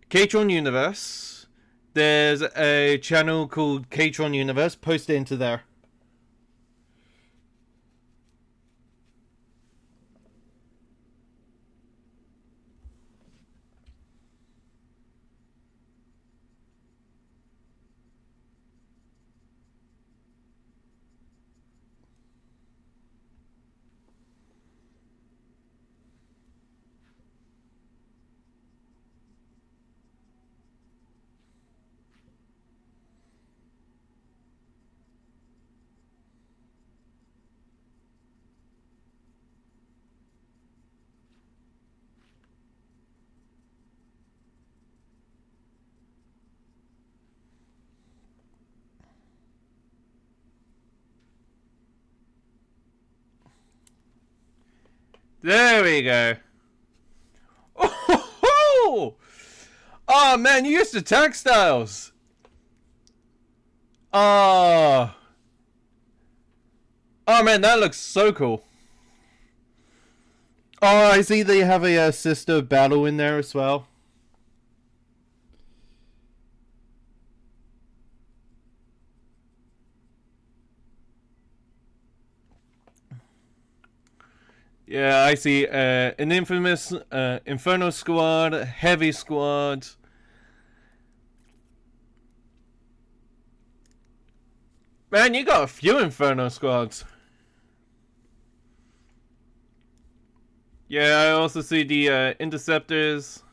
Katron Universe, there's a channel called Katron Universe. Post it into there. There we go. Oh, oh man, you used the textiles. Oh. Oh man, that looks so cool. Oh, I see they have a sister battle in there as well. Yeah, I see an infamous Inferno Squad, Heavy Squad. Man, you got a few Inferno Squads. Yeah, I also see the Interceptors.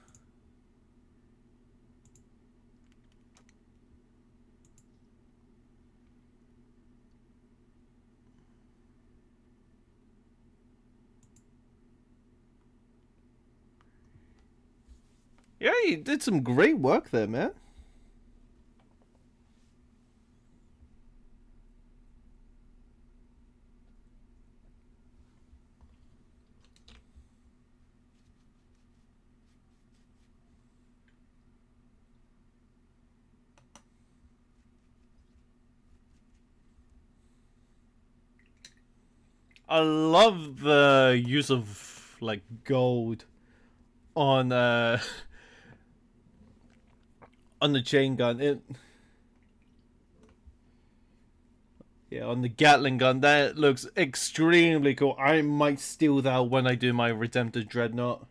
Yeah, you did some great work there, man. I love the use of like gold on on the chain gun. Yeah, on the Gatling gun, that looks extremely cool. I might steal that when I do my Redemptor Dreadnought.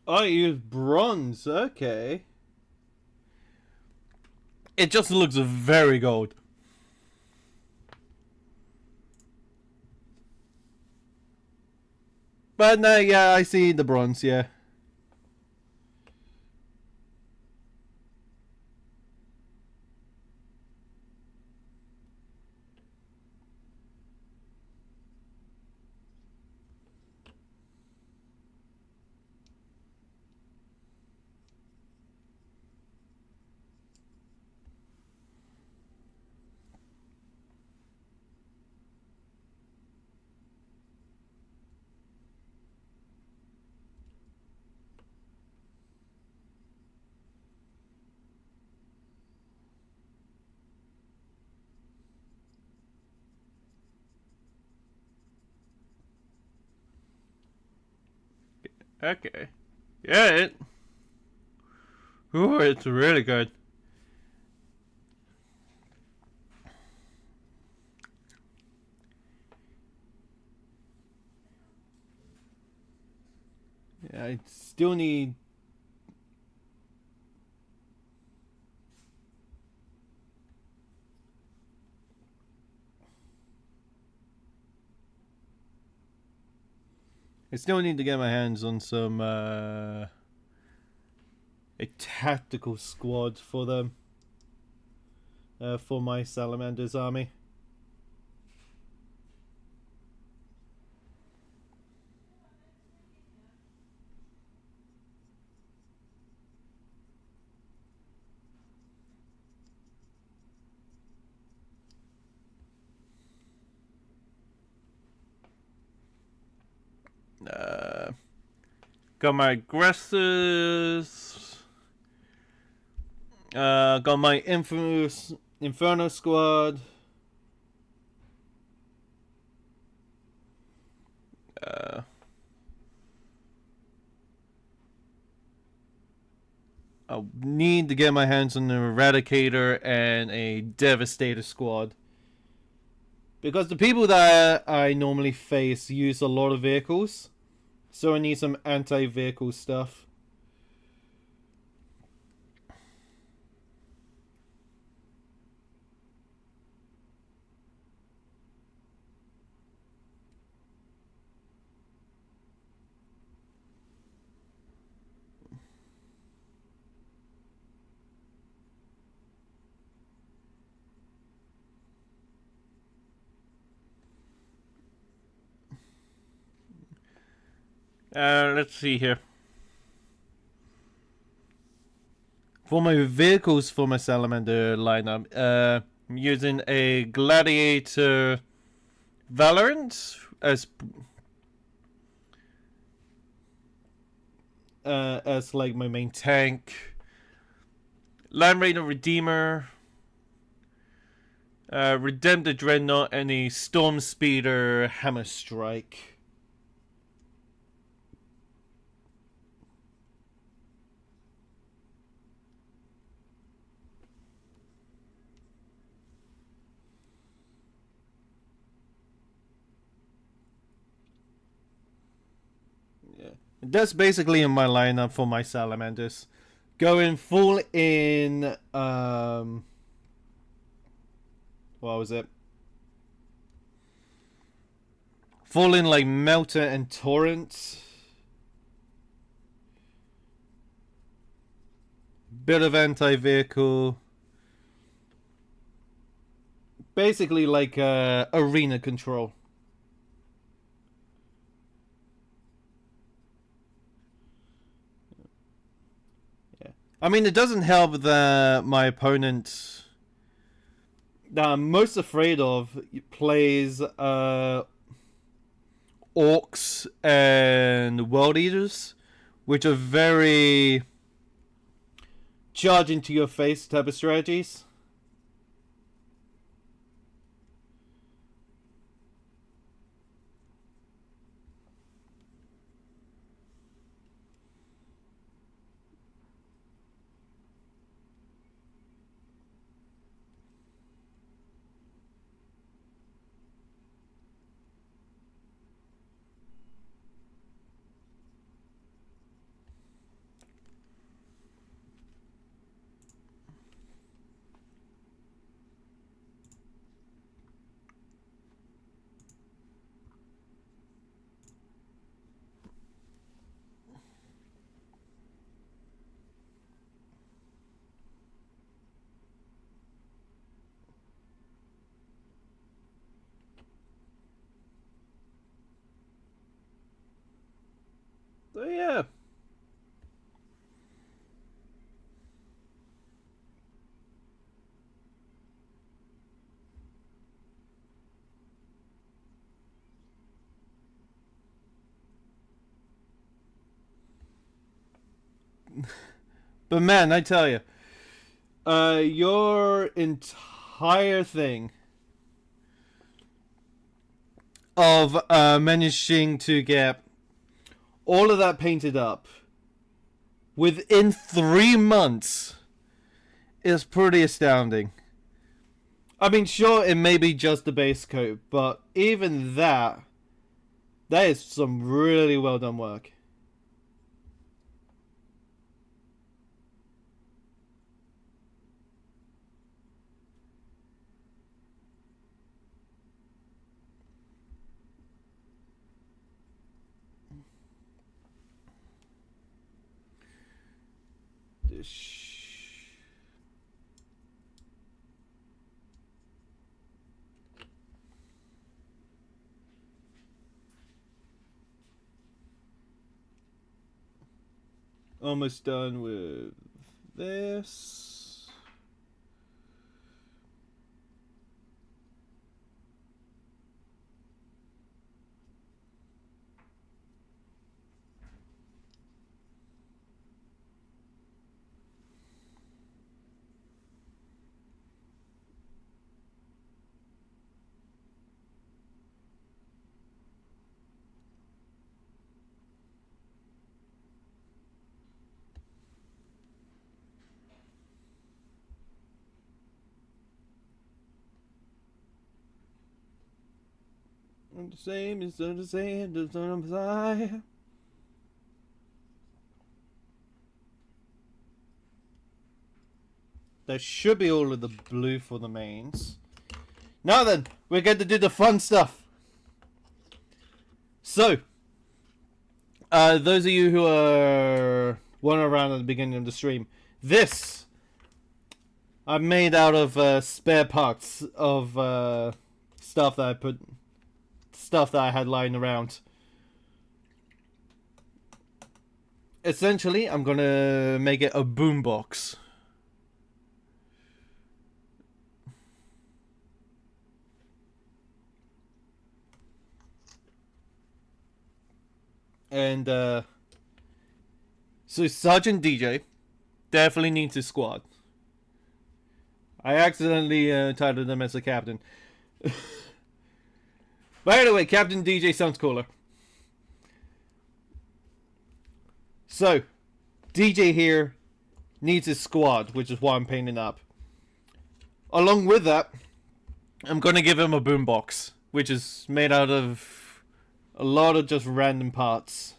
I use bronze, okay. It just looks very gold. But no, yeah, I see the bronze, yeah. Okay. Yeah, ooh, it's really good. Yeah, I still need. I still need to get my hands on some a tactical squad for them. For my Salamanders army. Got my aggressors. Got my infamous Inferno squad. I need to get my hands on an Eradicator and a Devastator squad. Because the people that I normally face use a lot of vehicles. So I need some anti-vehicle stuff. Let's see here. For my vehicles for my Salamander lineup, I'm using a Gladiator Valorant as like my main tank. Land Raider Redeemer, Redemptor Dreadnought, and a Storm Speeder Hammer Strike. That's basically in my lineup for my Salamanders. Going full in, what was it? Full in like Melter and Torrent. Bit of anti-vehicle. Basically like arena control. I mean, it doesn't help that my opponent that I'm most afraid of plays Orcs and World Eaters, which are very charge into your face type of strategies. So yeah. But man, I tell you, your entire thing of managing to get all of that painted up within 3 months is pretty astounding. I mean, sure, it may be just the base coat, but even that is some really well done work. Almost done with this. I'm the same as the same as I. That should be all of the blue for the mains. Now then, we're going to do the fun stuff. So, those of you who are wandering around at the beginning of the stream, this I made out of spare parts of stuff that I had lying around. Essentially, I'm gonna make it a boombox. And so Sergeant DJ definitely needs a squad. I accidentally titled him as a captain. But anyway, Captain DJ sounds cooler. So, DJ here needs his squad, which is why I'm painting up. Along with that, I'm going to give him a boombox, which is made out of a lot of just random parts.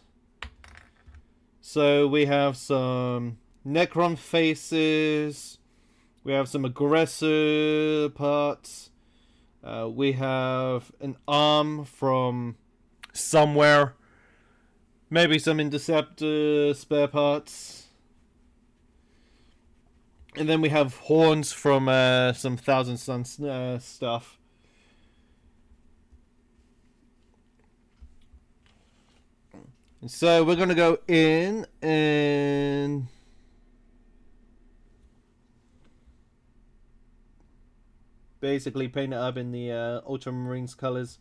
So we have some Necron faces, we have some aggressor parts, we have an arm from somewhere, maybe some interceptor spare parts, and then we have horns from some Thousand Suns stuff. And so we're going to go in and basically paint it up in the Ultramarines colors.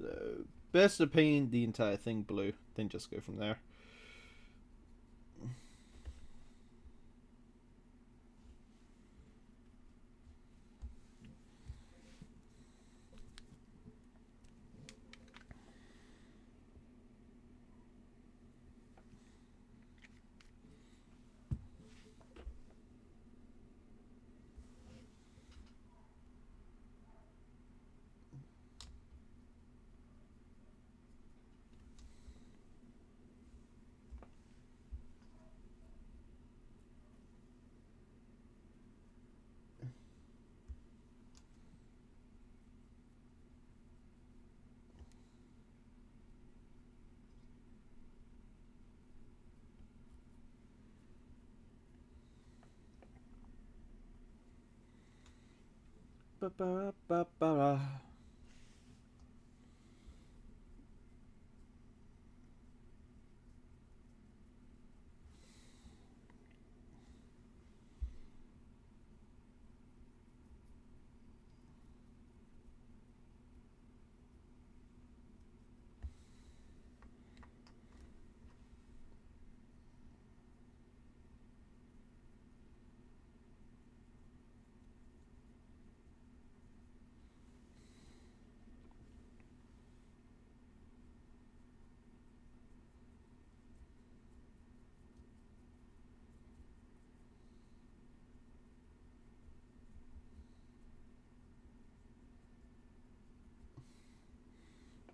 So, best to paint the entire thing blue, then just go from there. Ba-ba-ba-ba-ba.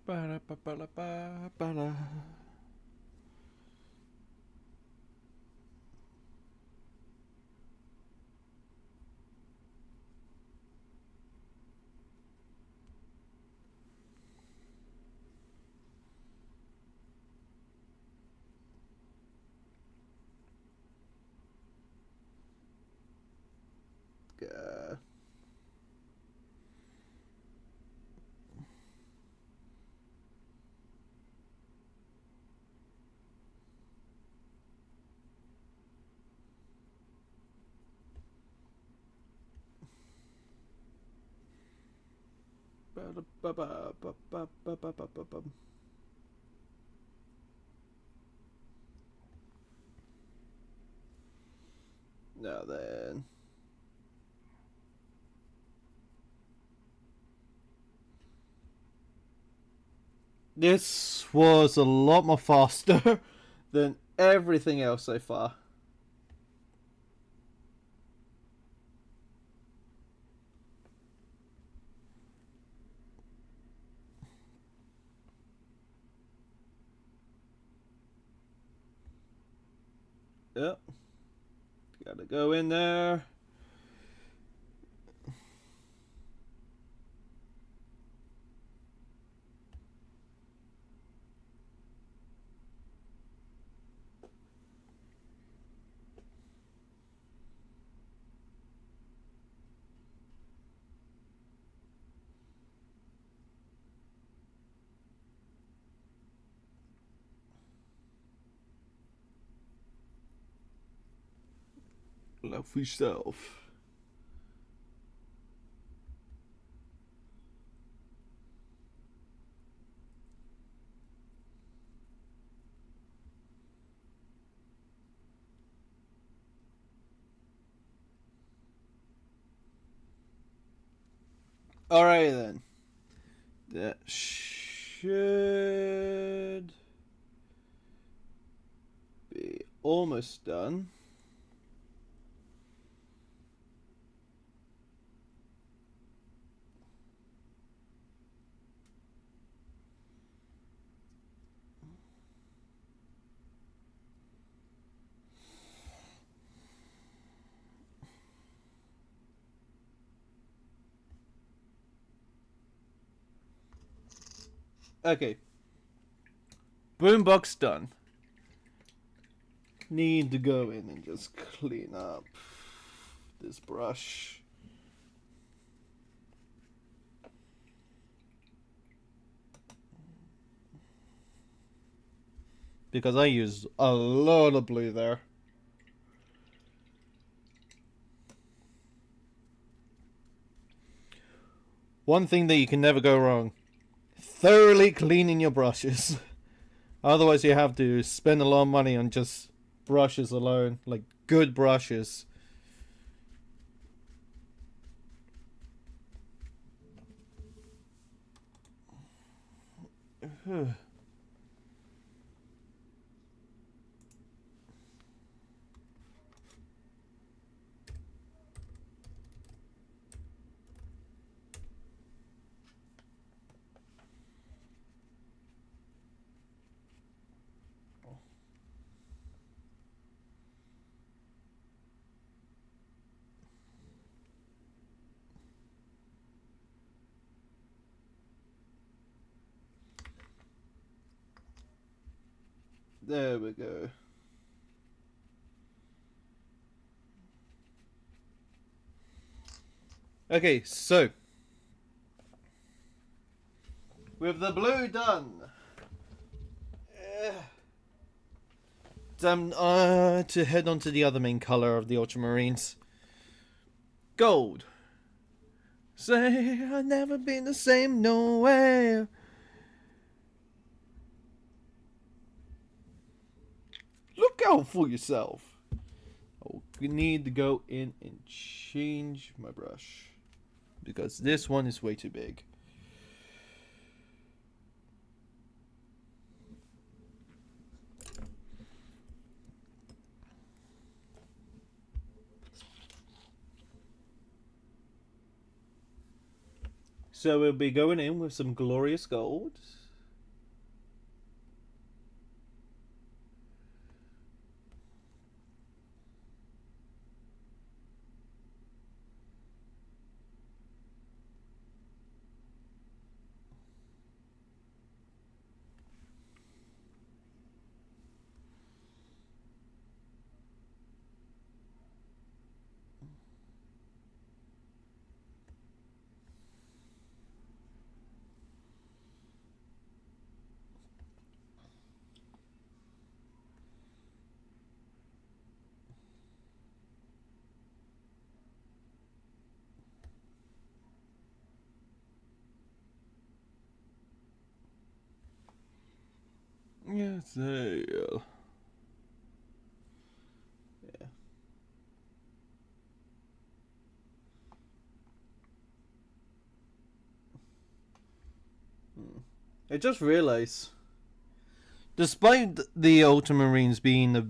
Ba-da-ba-ba-da-ba-ba-da. Ba-da-ba-ba-ba-ba-ba-ba-ba-ba. Now then. This was a lot more faster than everything else so far. Yep. Gotta go in there. Love yourself. Alright then. That should be almost done. Okay. Boombox done. Need to go in and just clean up this brush. Because I use a lot of blue there. One thing that you can never go wrong. Thoroughly cleaning your brushes. Otherwise you have to spend a lot of money on just brushes alone. Like good brushes. There we go. Okay, so with the blue done, time to head on to the other main color of the ultramarines, gold. Say I've never been the same, no way. Look out for yourself. Oh, we need to go in and change my brush because this one is way too big. So we'll be going in with some glorious gold. Yes, there. Yeah. I just realized, despite the Ultramarines being a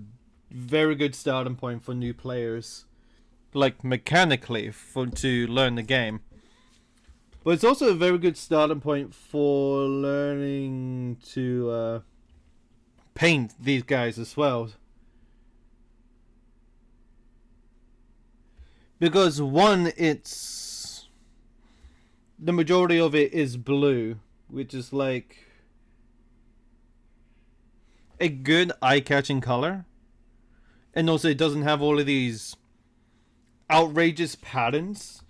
very good starting point for new players, like mechanically, for to learn the game, but it's also a very good starting point for learning to paint these guys as well. Because one, it's the majority of it is blue, which is like a good eye-catching color, and also it doesn't have all of these outrageous patterns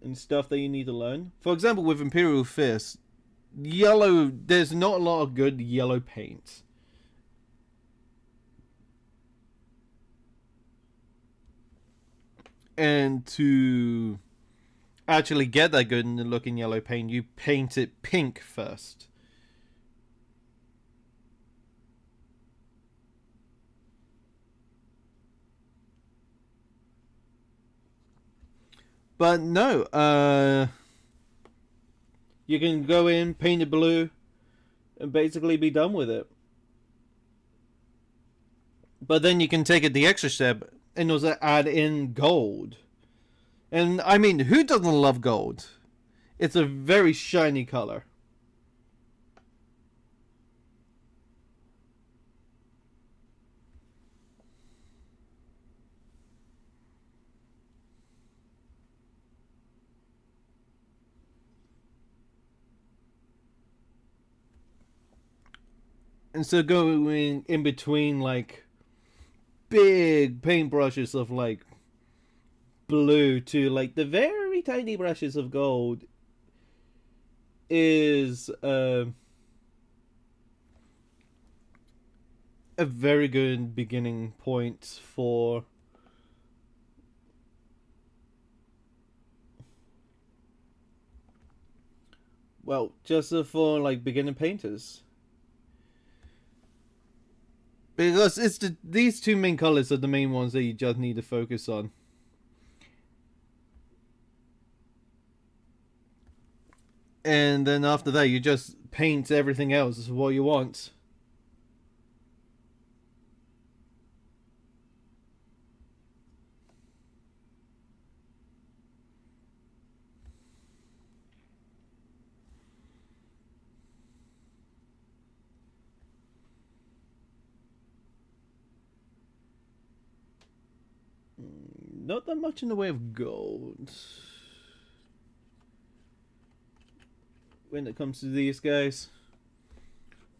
and stuff that you need to learn. For example, with Imperial Fist, yellow, there's not a lot of good yellow paint. And to actually get that good looking yellow paint, you paint it pink first. But no, you can go in, paint it blue, and basically be done with it. But then you can take it the extra step and also add in gold. And I mean, who doesn't love gold? It's a very shiny color. And so going in between like big paintbrushes of like blue to like the very tiny brushes of gold is a very good beginning point for just for like beginner painters. Because it's these two main colors are the main ones that you just need to focus on. And then after that, you just paint everything else as what you want. Not that much in the way of gold when it comes to these guys,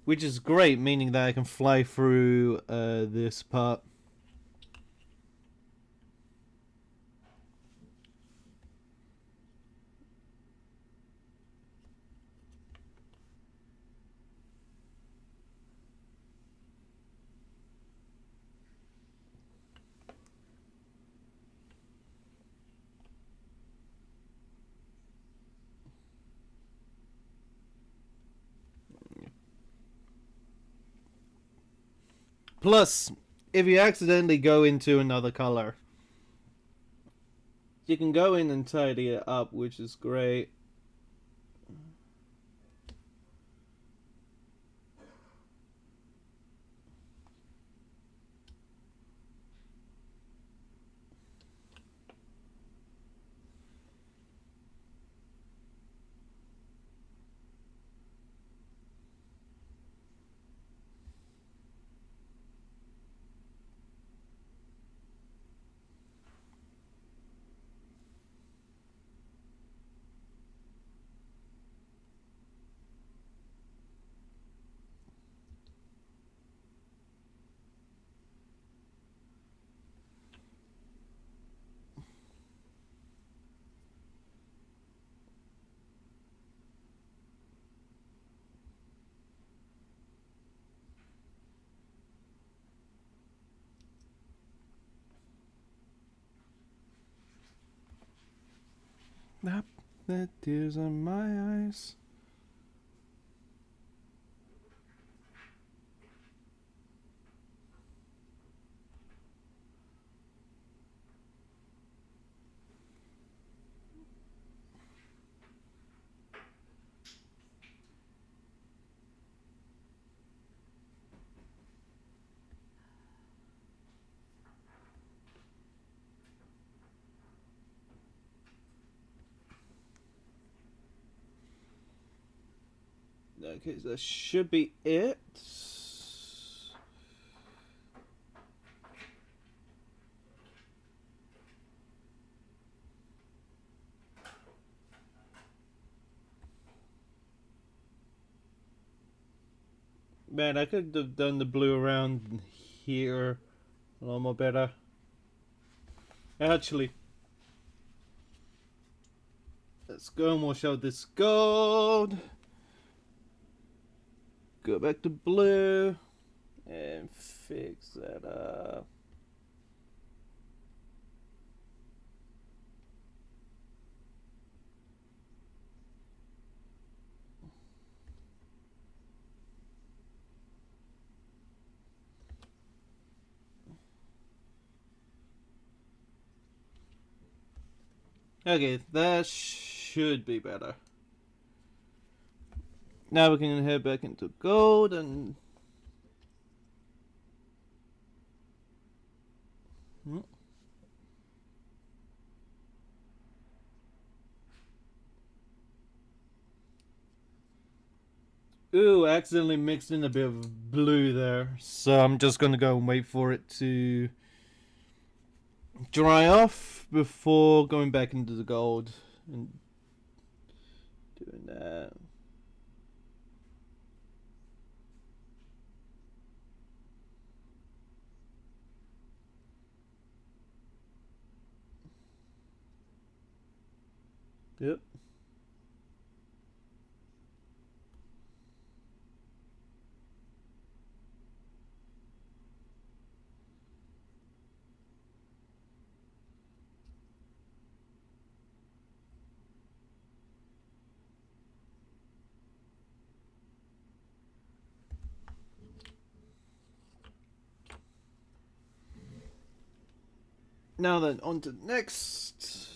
which is great, meaning that I can fly through this part. Plus, if you accidentally go into another color, you can go in and tidy it up, which is great. Up the tears in my eyes. Okay, that should be it. Man, I could have done the blue around here a lot more better. Actually, let's go and wash out this gold. Go back to blue and fix that up. Okay, that should be better. Now we can head back into gold and... Ooh, I accidentally mixed in a bit of blue there. So I'm just going to go and wait for it to dry off before going back into the gold and doing that. Yep. Now then, on to the next.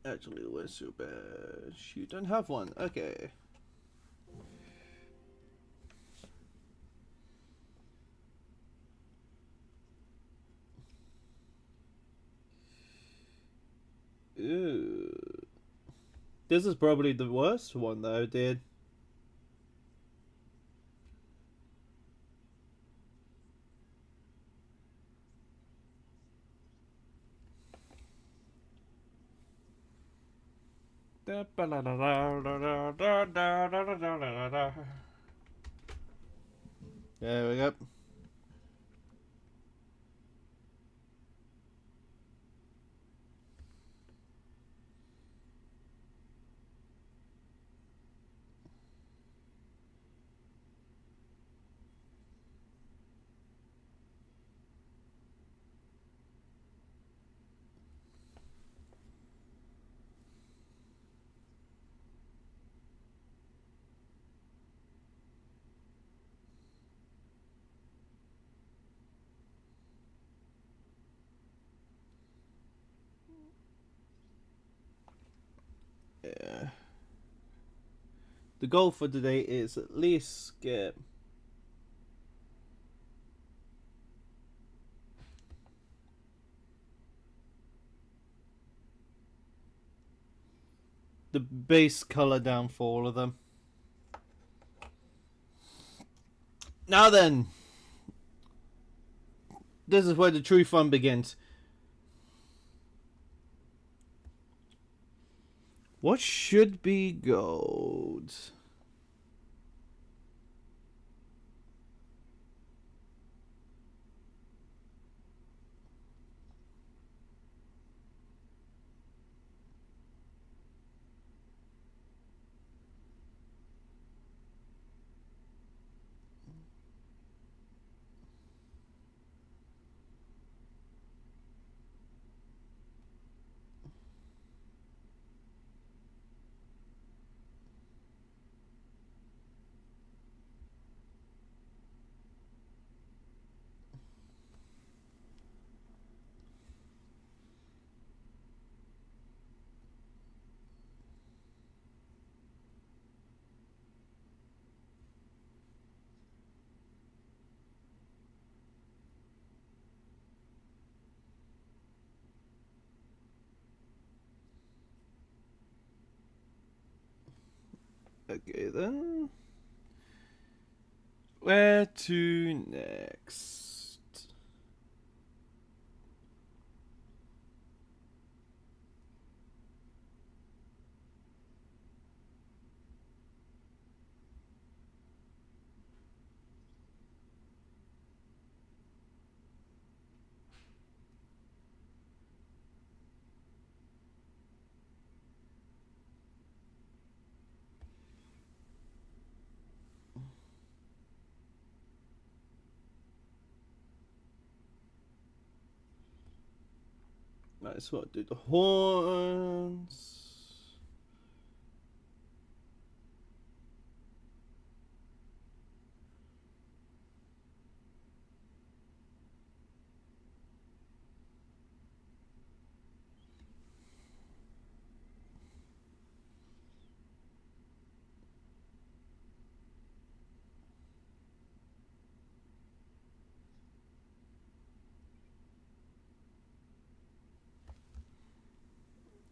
Actually, where's your badge? You don't have one. Okay. Ooh. This is probably the worst one that I did. There we go. Yeah. The goal for today is at least get the base color down for all of them. Now then, this is where the true fun begins. What should be gold? Okay then. Where to next? Might as well do the horns.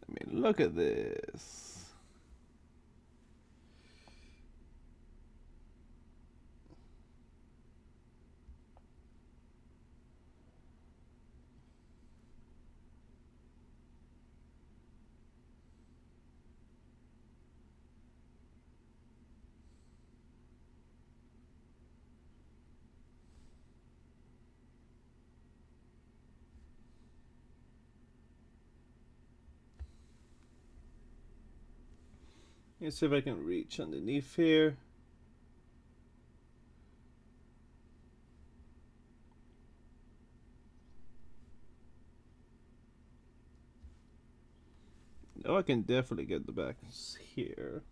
I mean, look at this. Let's see if I can reach underneath here. Oh, I can definitely get the backs here.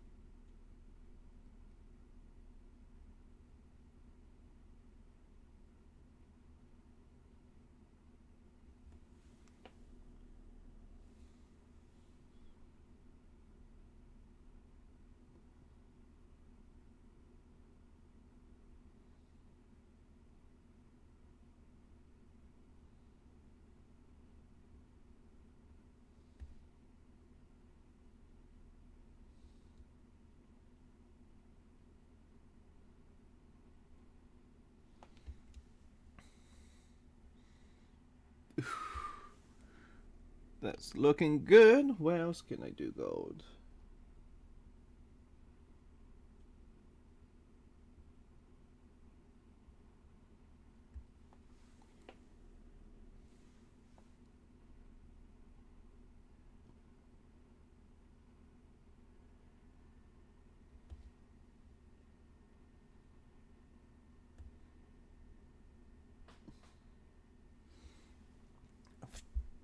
That's looking good. Where else can I do gold?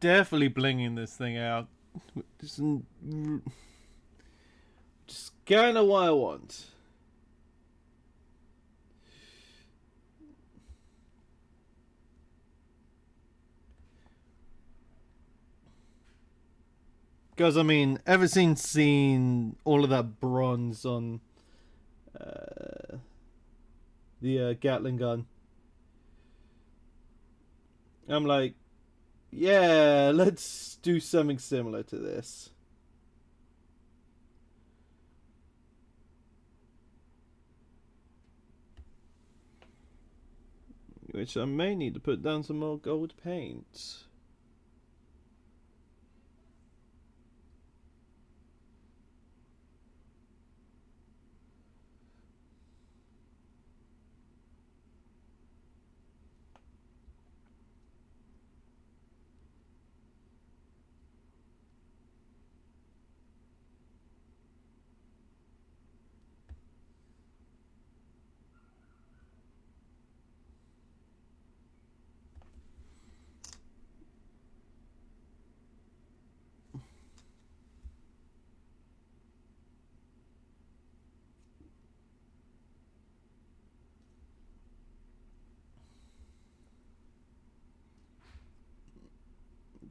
Definitely blinging this thing out. Just kind of what I want. Because, I mean, ever since seeing all of that bronze on the Gatling gun, I'm like, yeah, let's do something similar to this. Which I may need to put down some more gold paint.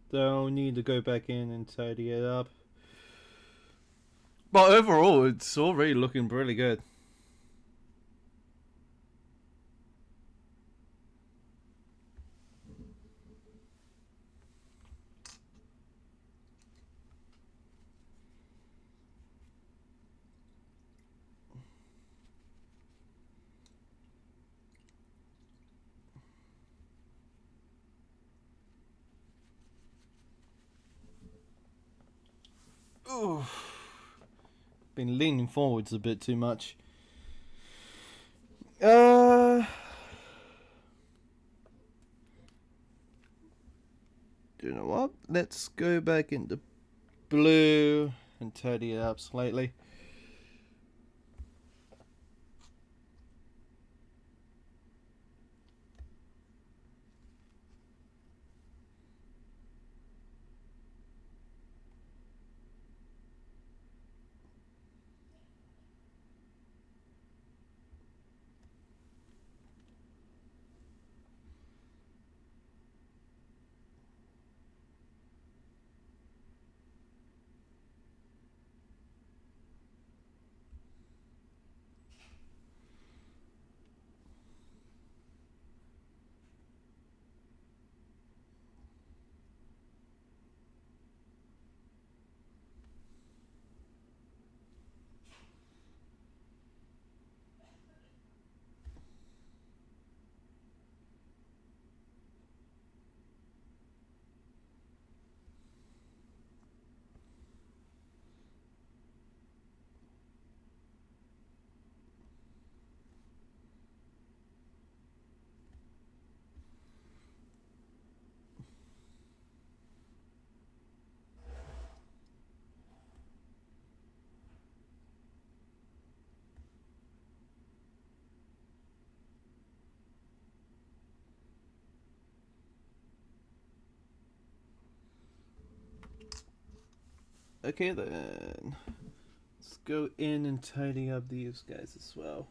Don't need to go back in and tidy it up. But overall, it's already looking really good. Ooh. Been leaning forwards a bit too much. You know what? Let's go back into blue and tidy it up slightly. Okay then. Let's go in and tidy up these guys as well.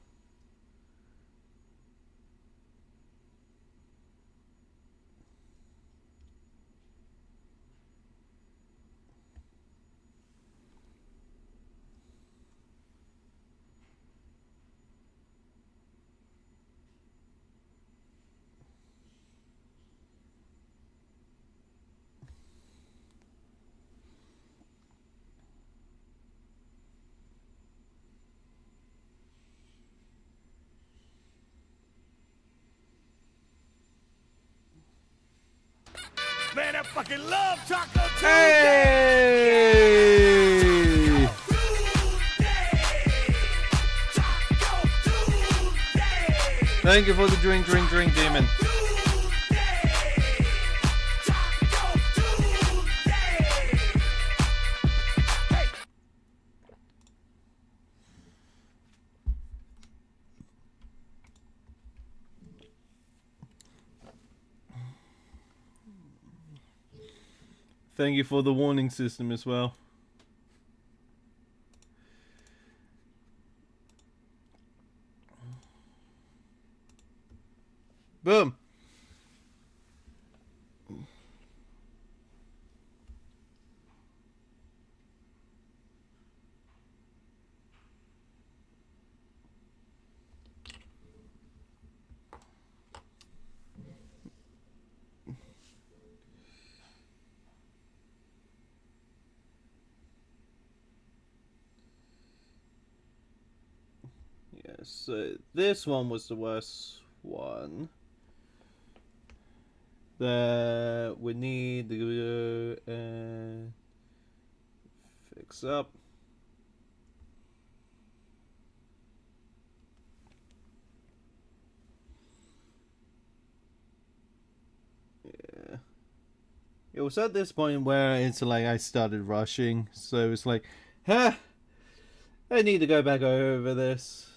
Man, I fucking love Taco Tuesday. Hey! Taco Tuesday. Thank you for the drink, demon. Taco Tuesday. Hey. Thank you for the warning system as well. Boom. Yes, so this one was the worst one. That we need to go and fix up. Yeah. It was at this point where it's like I started rushing, so it's like, huh, I need to go back over this.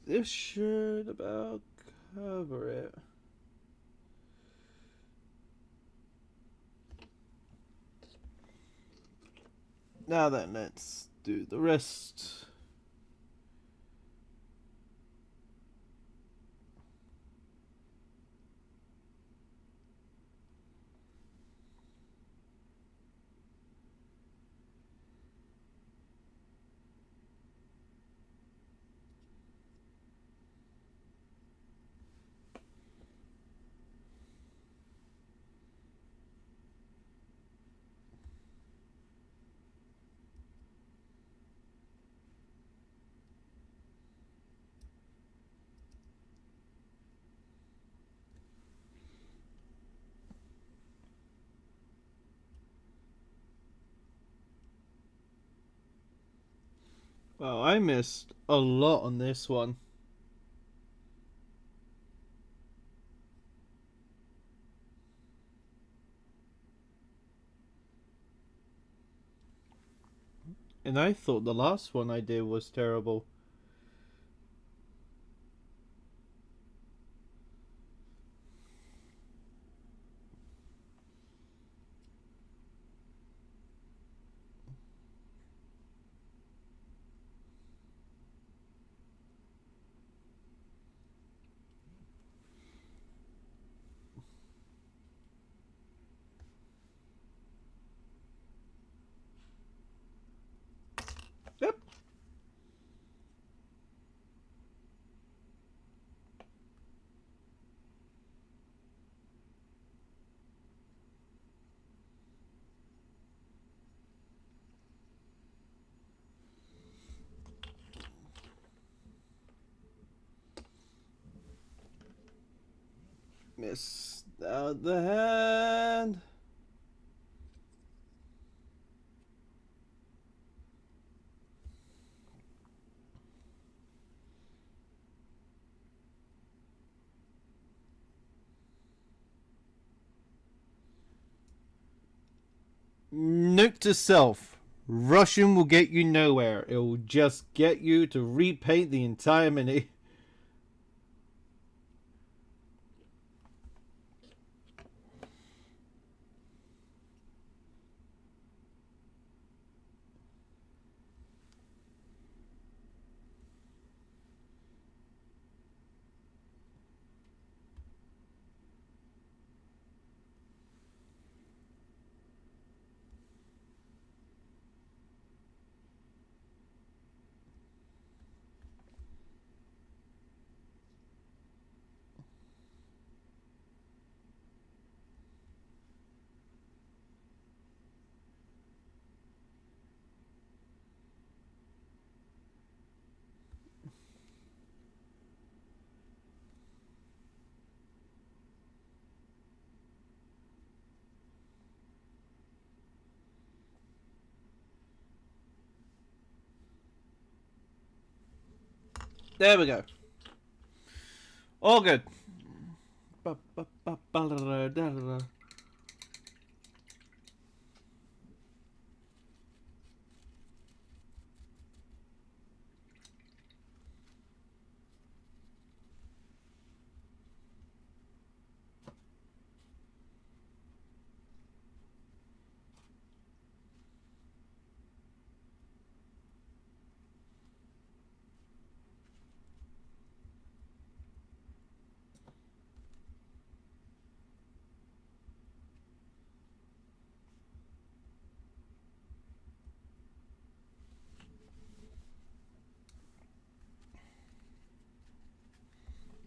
This should about cover it. Now then, let's do the rest. Well, I missed a lot on this one. And I thought the last one I did was terrible. Yep. Missed out the hand. Note to self. Russian will get you nowhere. It will just get you to repaint the entire mini. There we go. All good.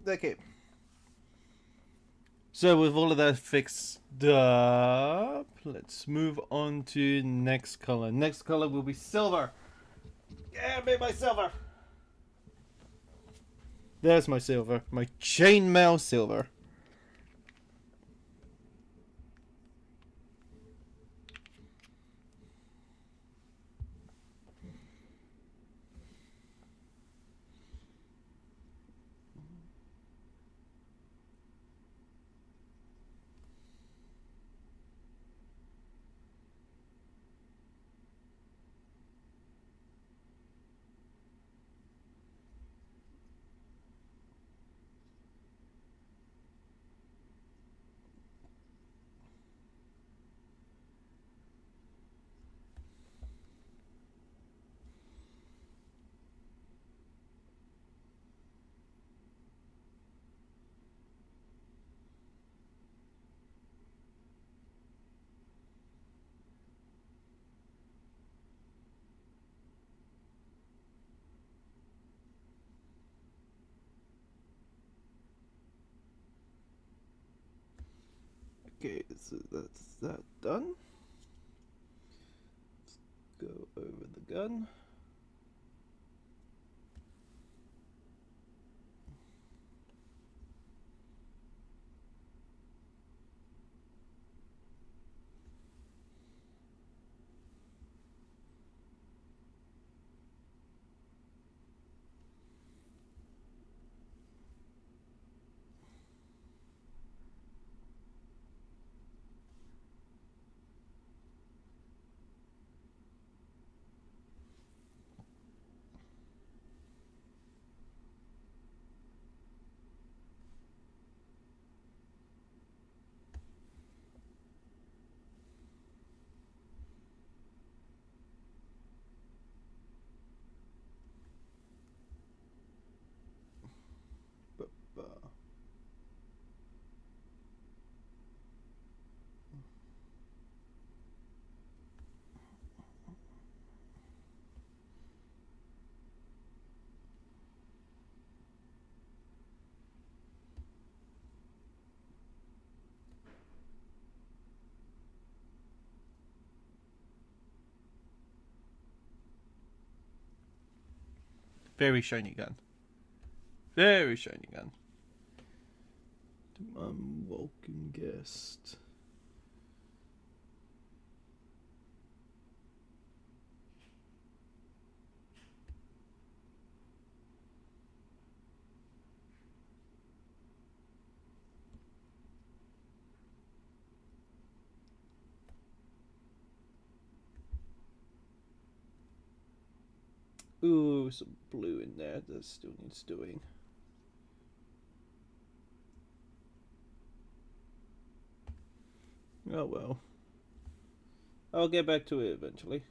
Okay. So with all of that fixed up, let's move on to next color. Next color will be silver. Yeah, made my silver. There's my silver. My chainmail silver. Okay, so that's that done. Let's go over the gun. Very shiny gun. Very shiny gun. Unwelcome guest. Ooh, some blue in there. That still needs doing. Oh well. I'll get back to it eventually.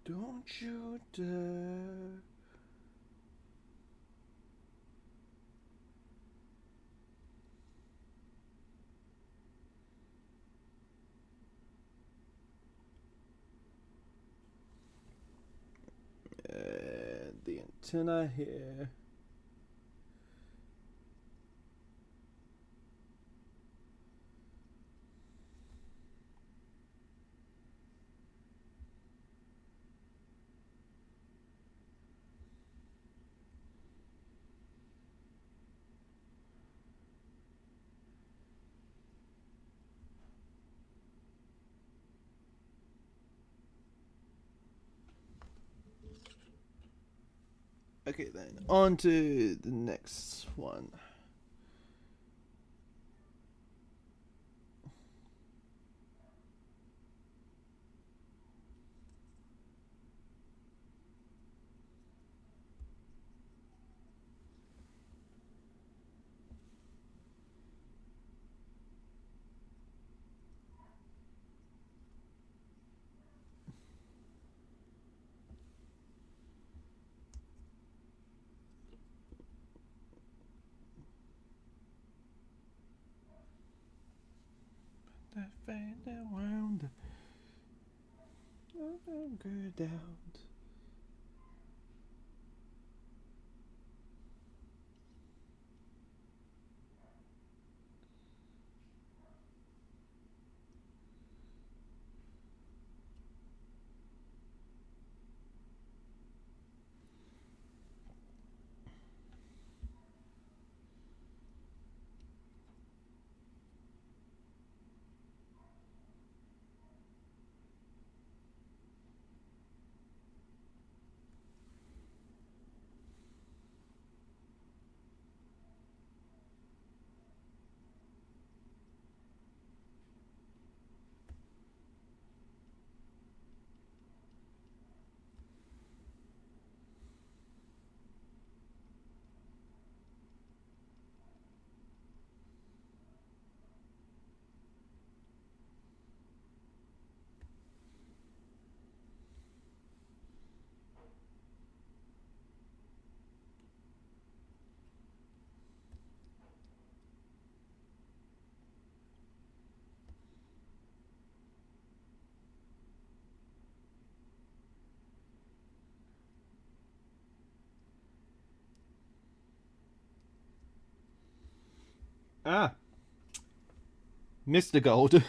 Don't you dare. antenna here. Okay, then on to the next one. That fan around, go down. Ah, Mr. Gold.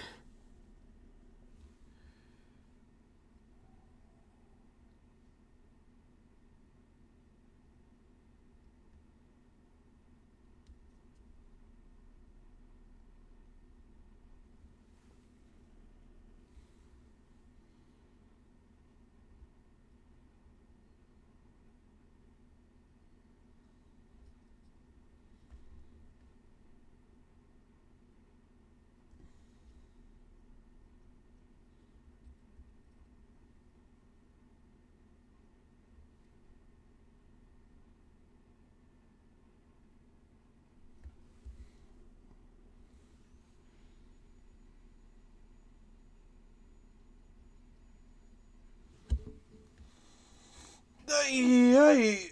Hey,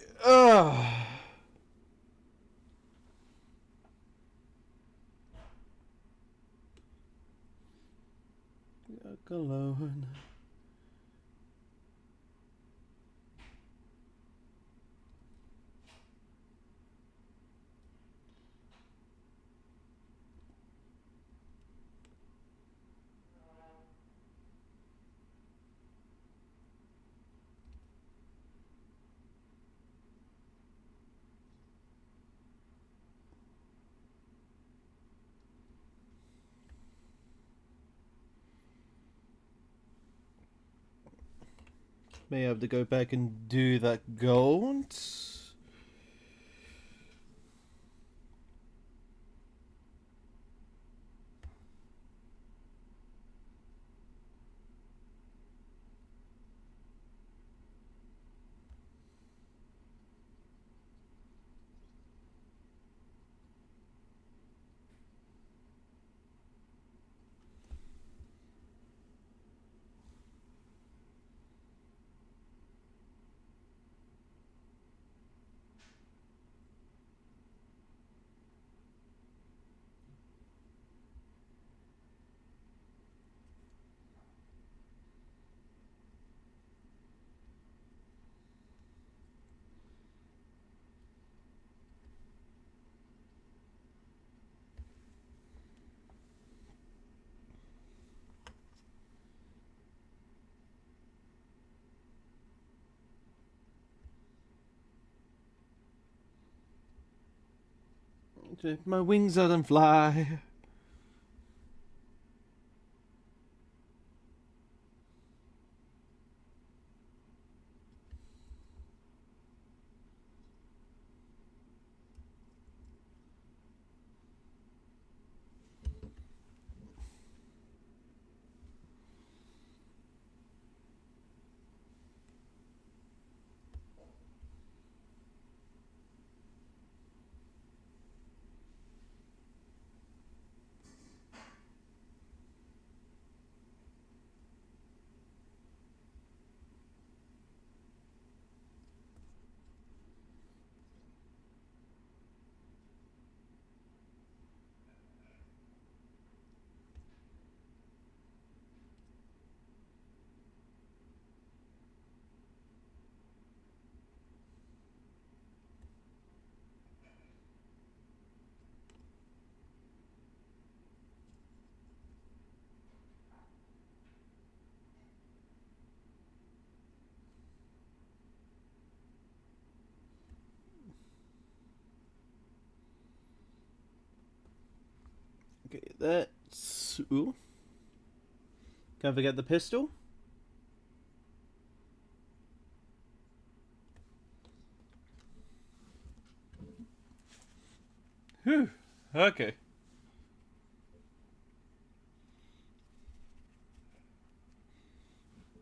alone. May have to go back and do that gold. Take my wings out and fly. Okay, that's... Ooh. Can't forget the pistol. Whew. Okay.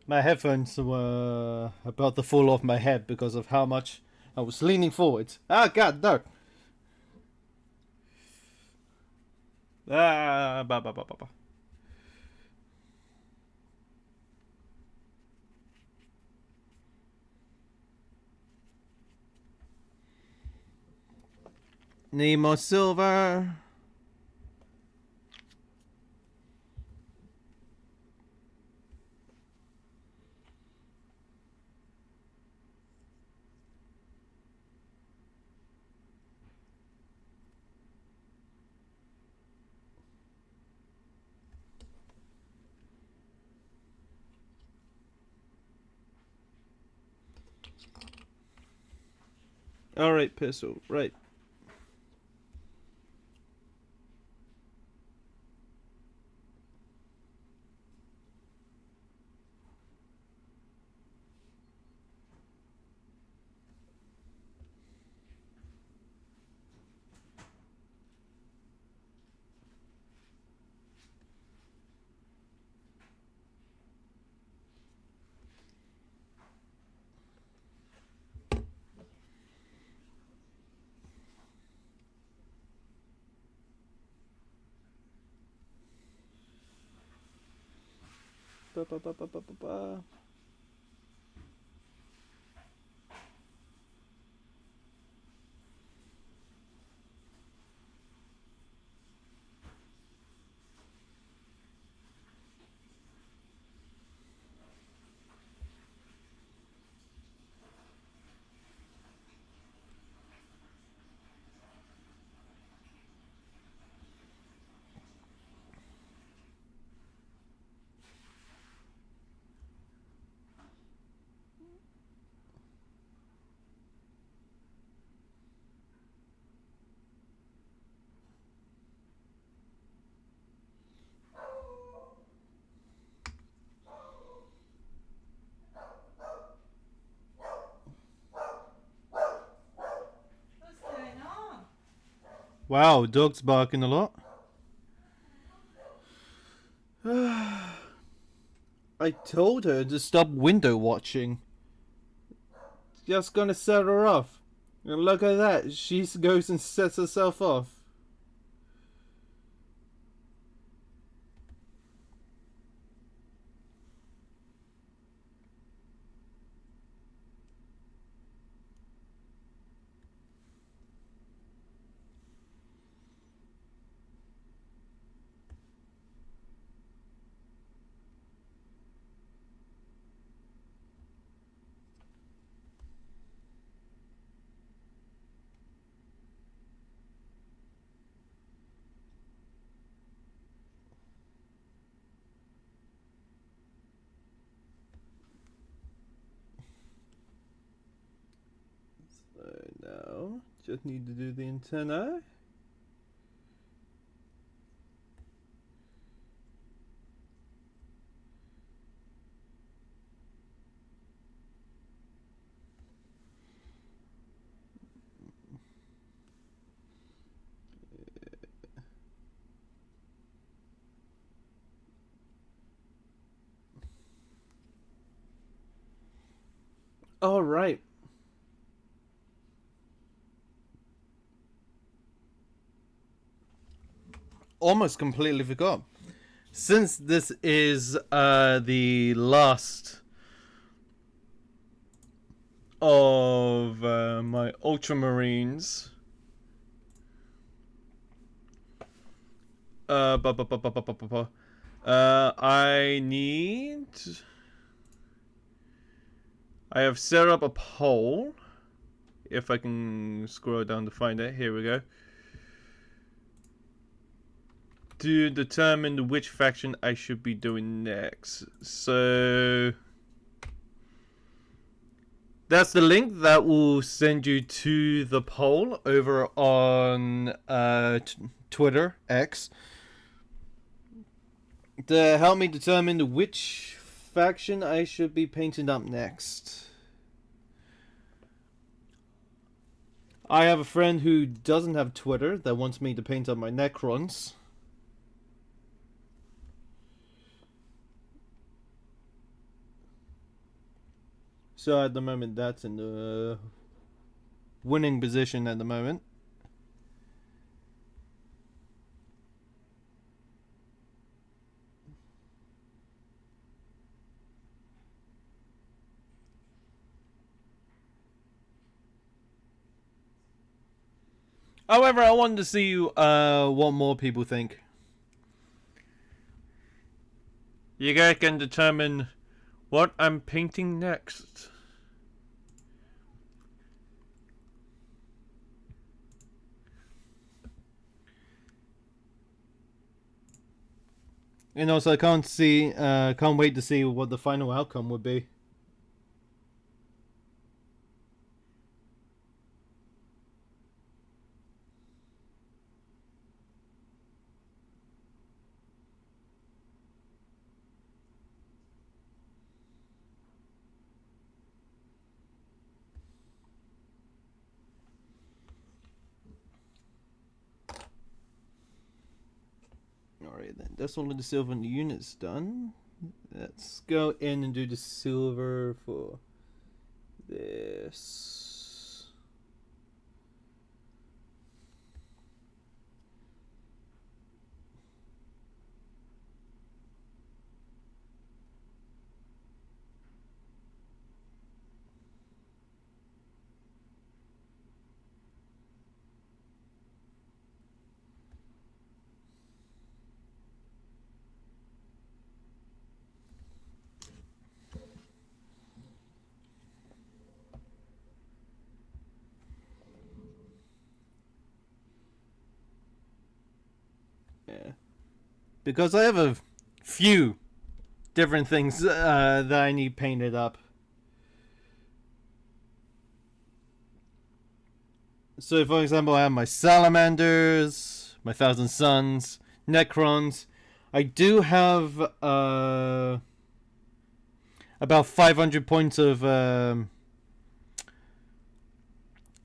My headphones were about to fall off my head because of how much I was leaning forward. Ah, God, no! Ah, ba ba ba ba ba. Need more silver. Alright, pistol, right. Ba ba ba ba ba ba ba. What's going on? Wow, dog's barking a lot. I told her to stop window watching. Just gonna set her off. And look at that, she goes and sets herself off. So now, just need to do the antenna. All right. Almost completely forgot. Since this is the last of my Ultramarines, I need. I have set up a poll. If I can scroll down to find it, here we go. To determine which faction I should be doing next. So that's the link that will send you to the poll over on Twitter, X, to help me determine which faction I should be painting up next. I have a friend who doesn't have Twitter that wants me to paint up my Necrons. So at the moment, that's in the winning position at the moment. However, I wanted to see what more people think. You guys can determine what I'm painting next. And also, I can't wait to see what the final outcome would be. Alright then, that's all of the silver in the units done. Let's go in and do the silver for this. Yeah. Because I have a few different things that I need painted up. So, for example, I have my Salamanders, my Thousand Suns, Necrons. I do have about 500 points of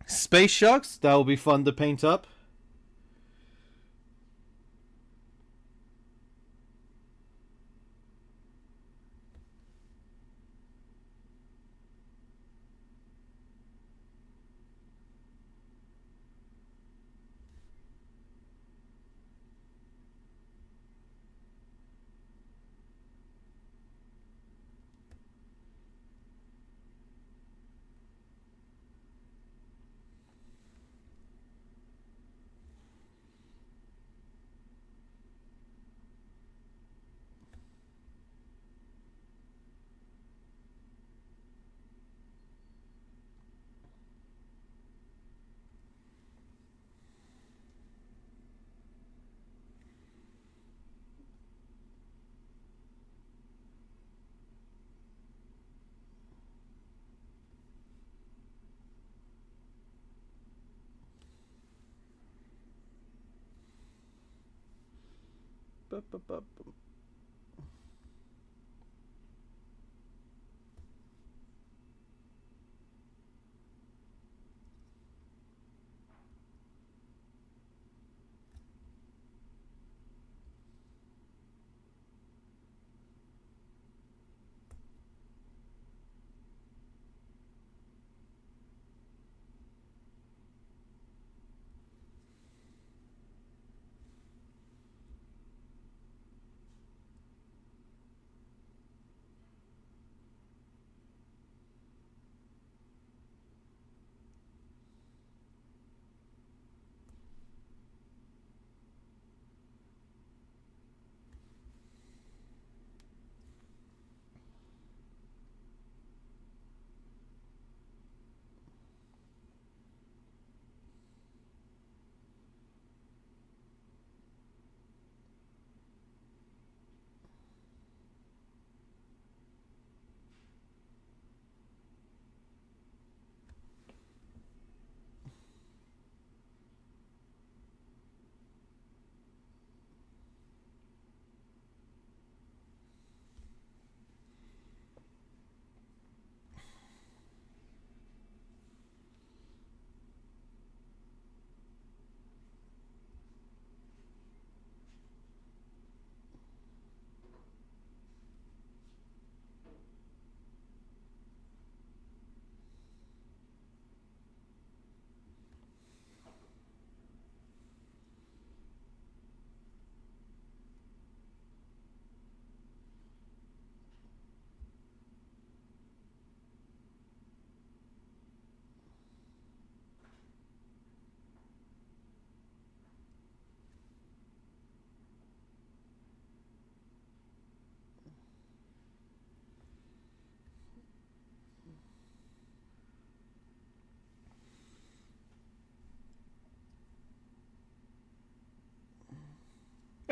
Space Sharks. That will be fun to paint up.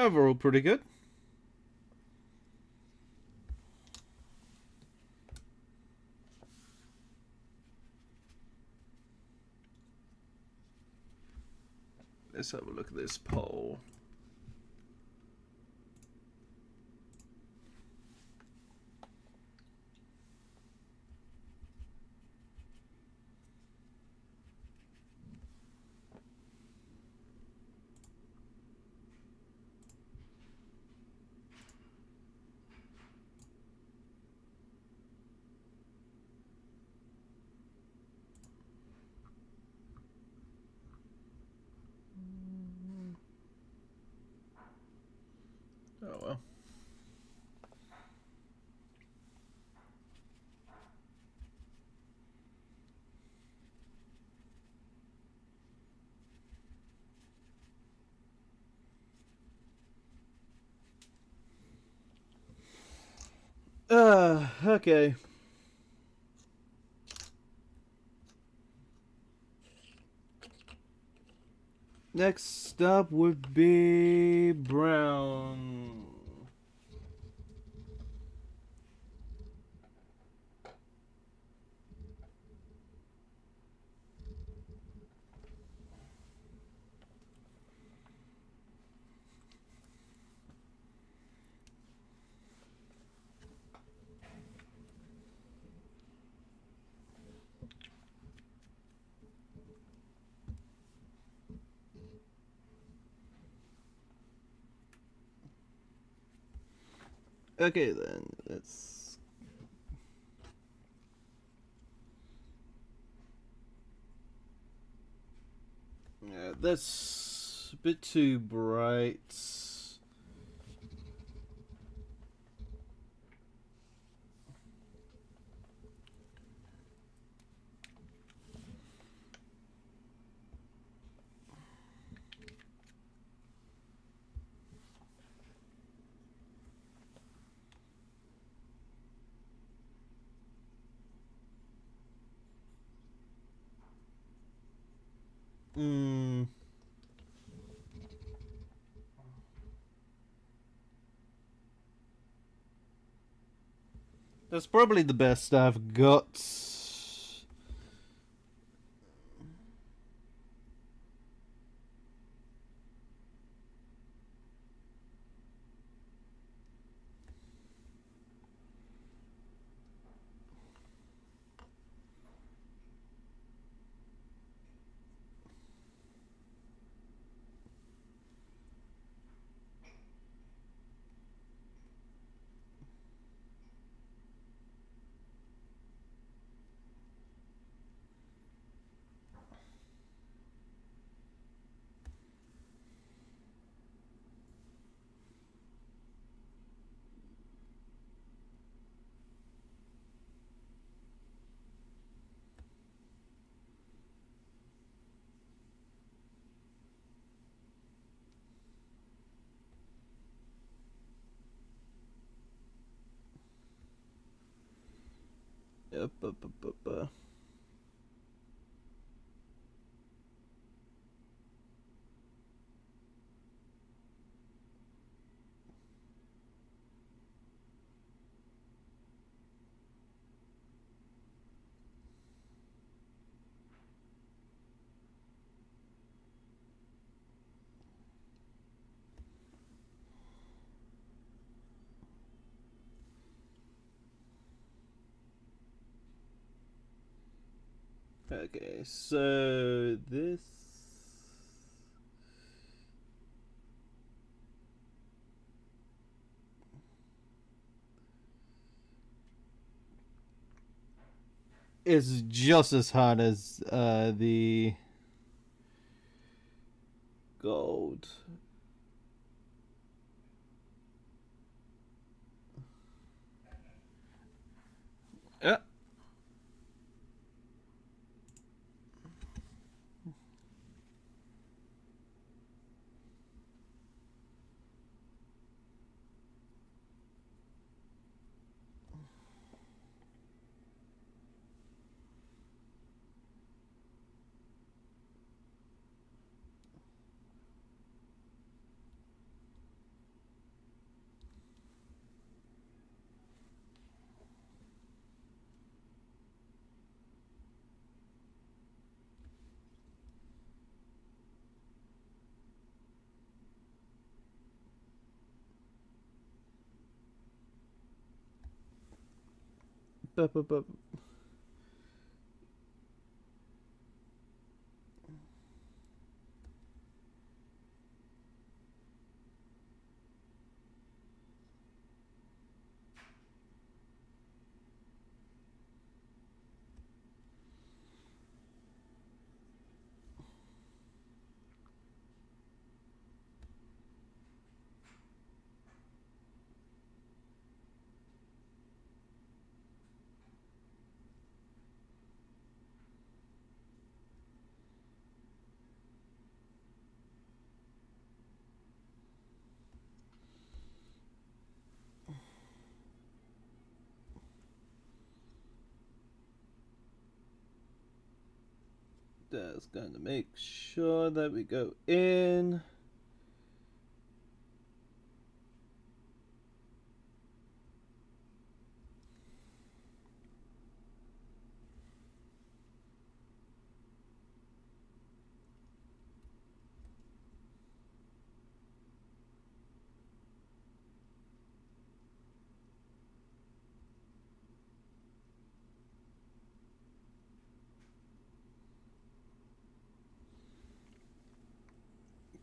Overall, pretty good. Let's have a look at this poll. Oh well. Okay. Next up would be Brown. Okay then, let's... Yeah, that's a bit too bright. That's probably the best I've got. Yep. Okay, so this is just as hard as the gold. Yeah. bu- That's going to make sure that we go in.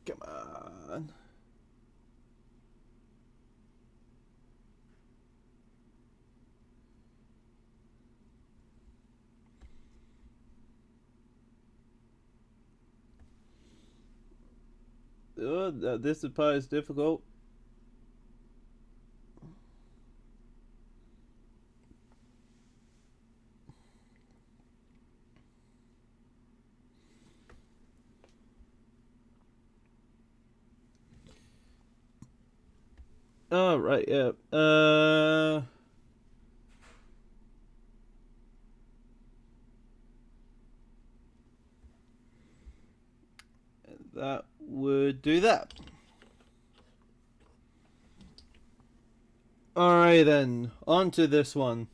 Come on. Oh, this part is difficult. Oh, right, yeah. That would do that. Alright then, on to this one.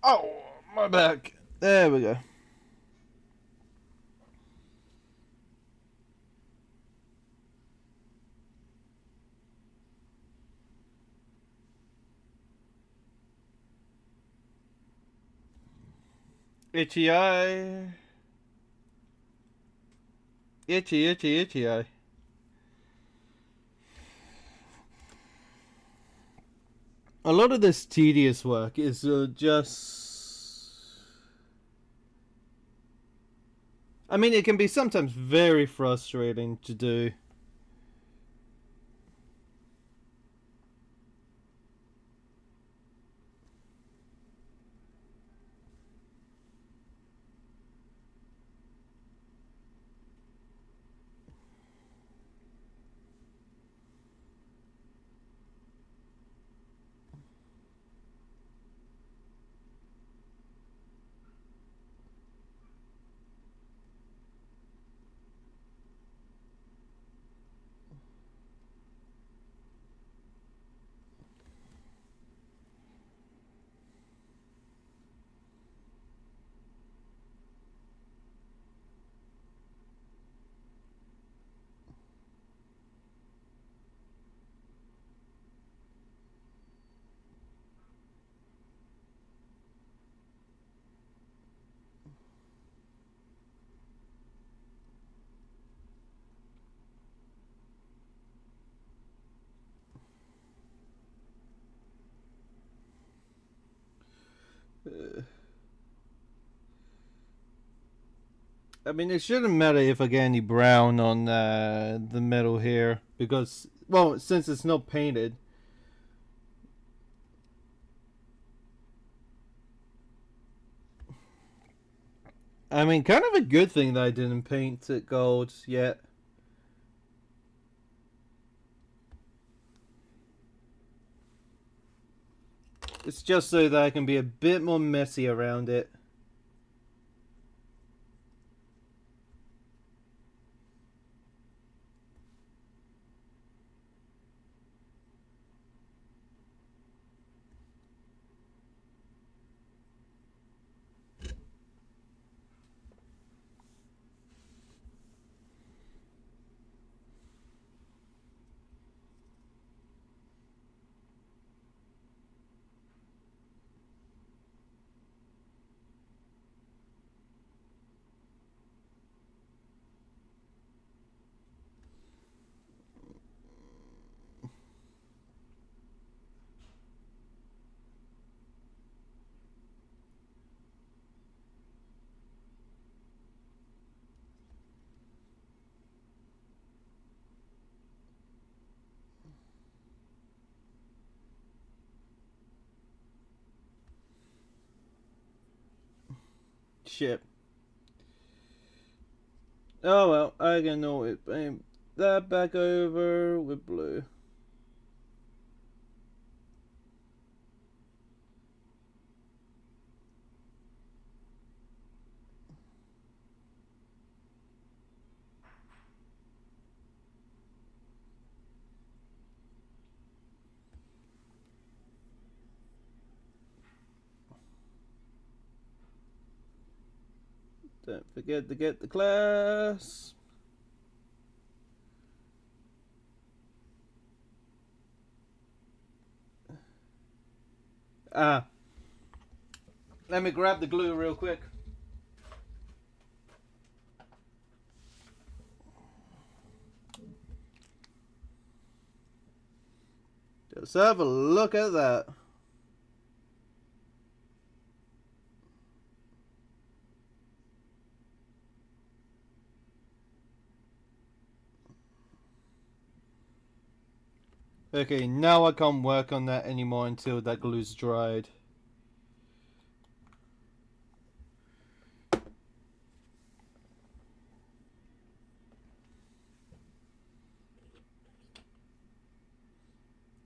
Oh, my back. There we go. Itchy eye. Itchy, itchy, itchy eye. A lot of this tedious work is just... I mean, it can be sometimes very frustrating to do. I mean, it shouldn't matter if I get any brown on the metal here, because, well, since it's not painted. I mean, kind of a good thing that I didn't paint it gold yet. It's just so that I can be a bit more messy around it. Shit. Oh well, I can know it. Paint that back over with blue. Don't forget to get the class. Ah. Let me grab the glue real quick. Just have a look at that. Okay, now I can't work on that anymore until that glue's dried.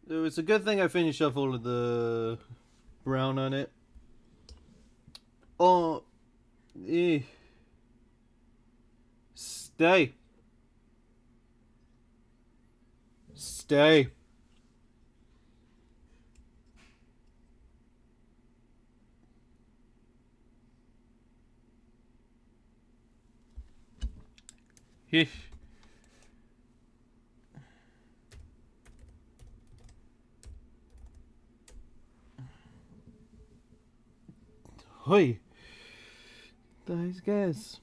It's a good thing I finished off all of the brown on it. Oh, eh. Stay. Stay. Hish. Hoi. Those guys.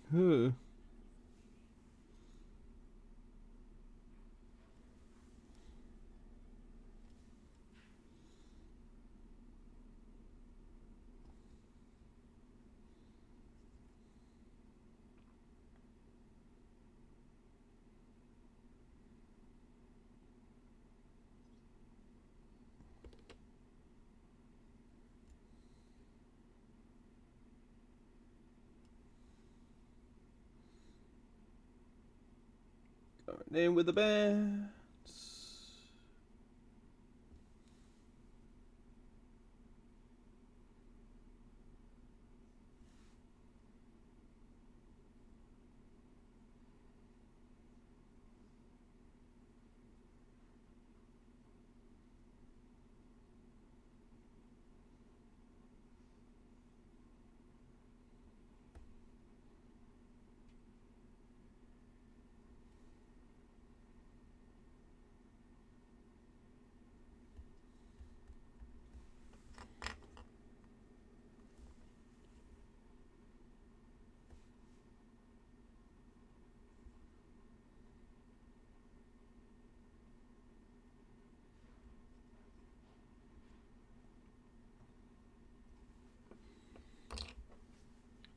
Huh. Going in with the bats.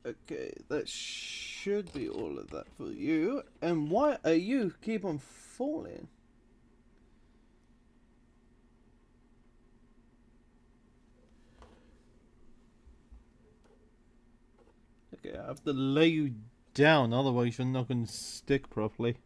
Okay, that should be all of that for you. And why are you keep on falling? Okay, I have to lay you down, otherwise you're not going to stick properly.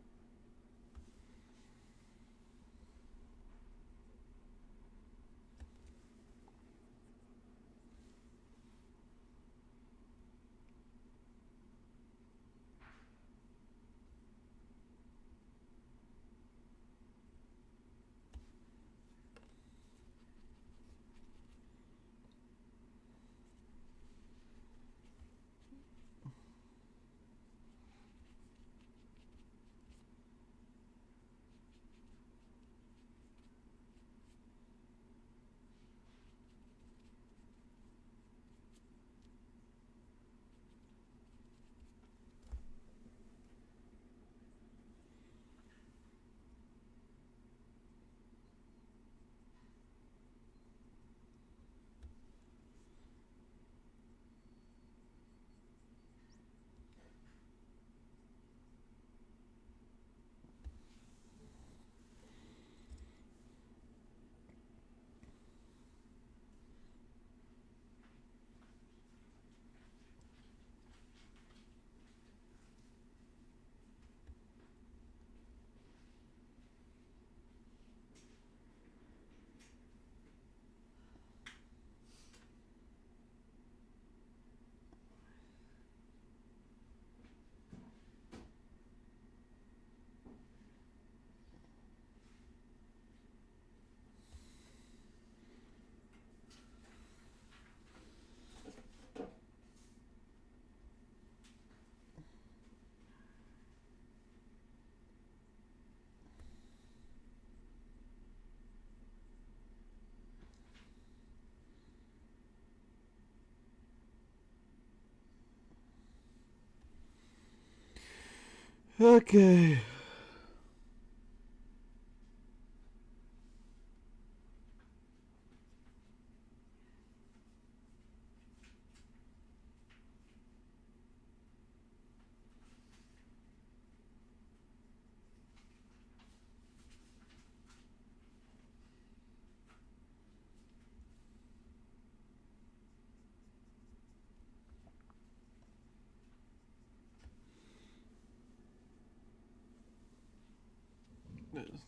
Okay.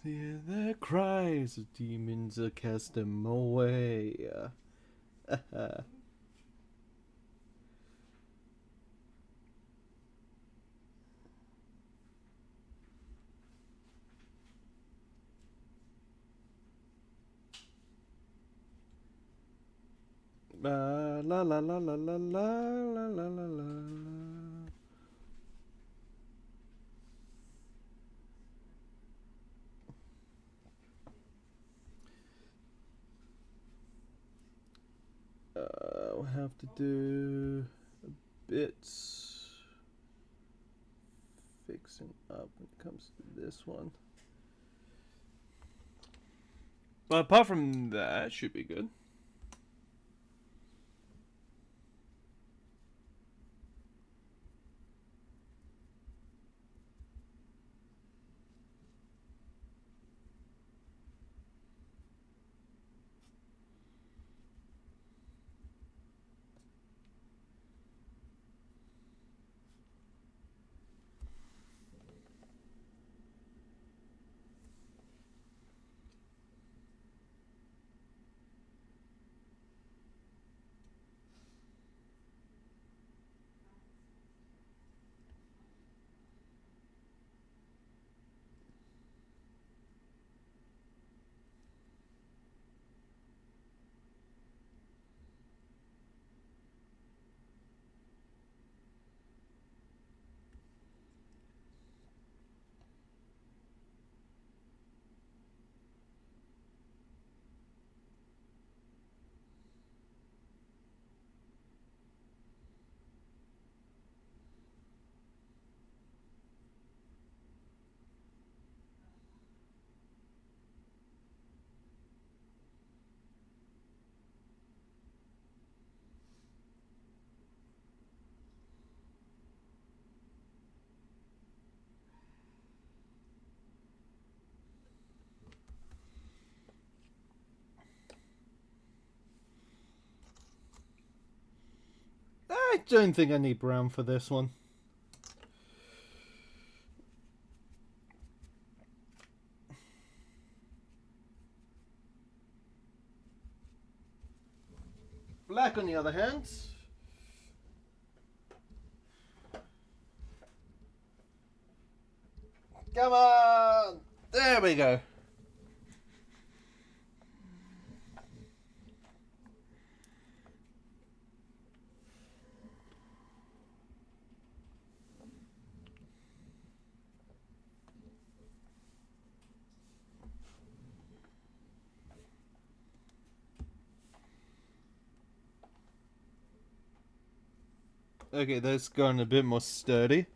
Hear their cries of demons are cast them away. La la la la la la la la la la. We'll have to do bits. fixing up when it comes to this one. Well, apart from that, should be good. I don't think I need brown for this one. Black, on the other hand. Come on! There we go. Okay, that's gone a bit more sturdy.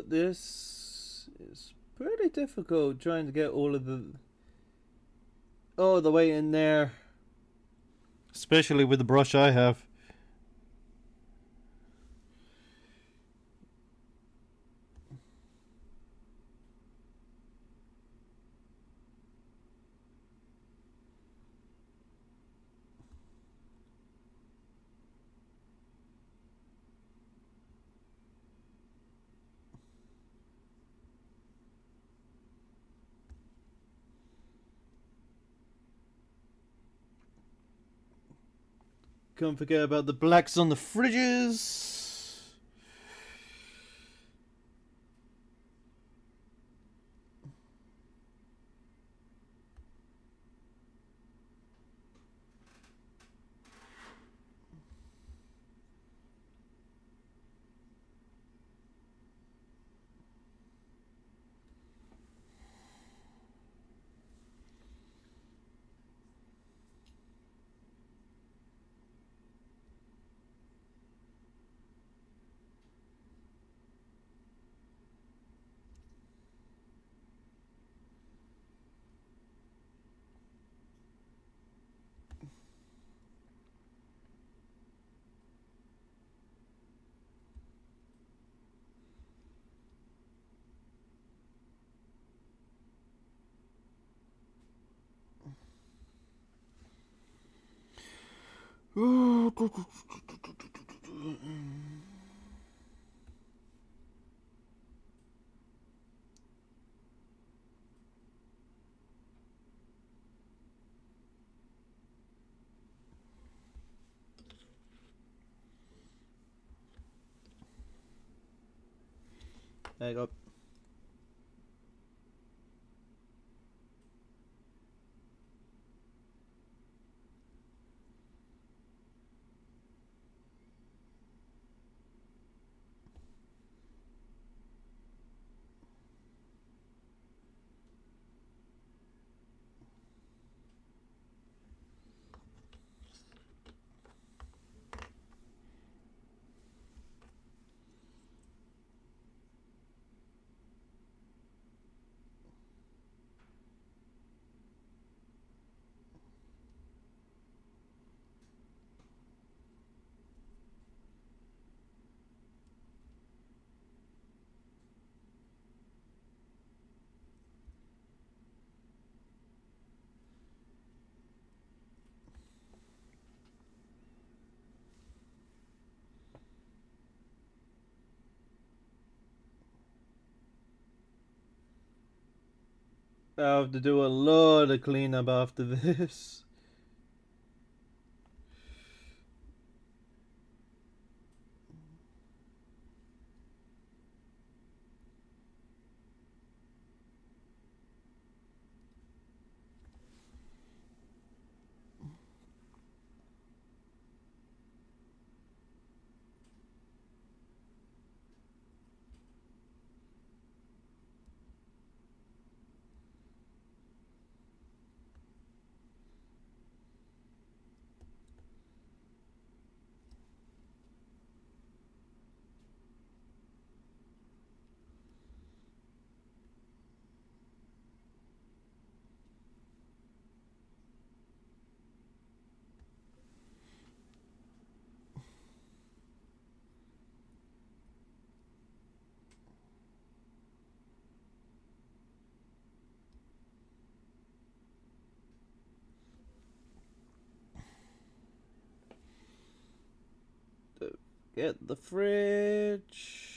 This is pretty difficult trying to get all the way in there. Especially with the brush I have. Can't forget about the blacks on the fridges. There you go. I have to do a lot of cleanup after this. Get the fridge.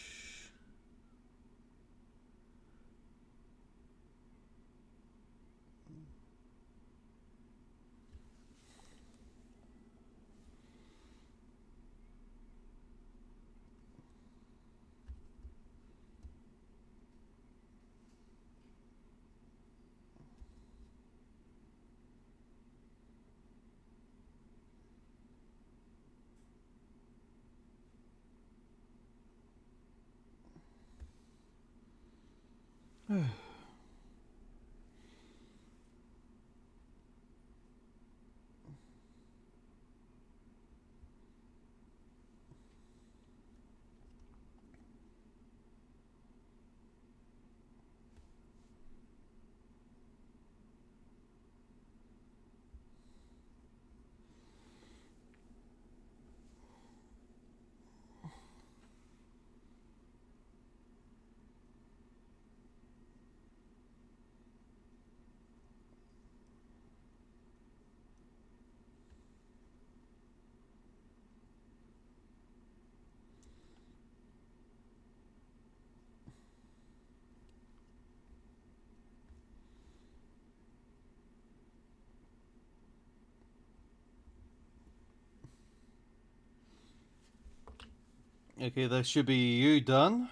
Okay, that should be you done.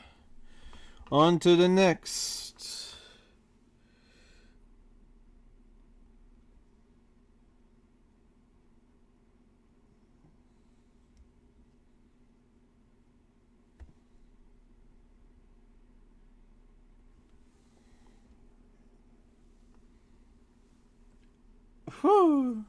On to the next. Whew.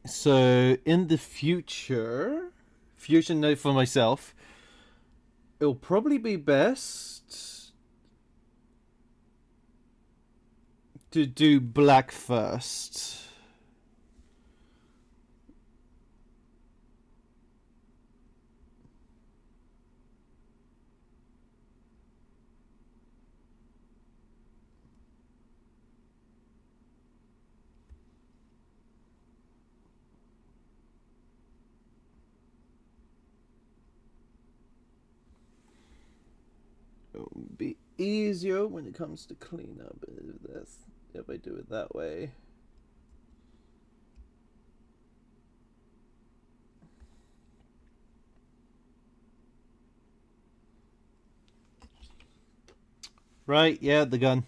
So in the future note for myself, it'll probably be best to do black first. It'll be easier when it comes to cleanup if I do it that way. Right, yeah, the gun.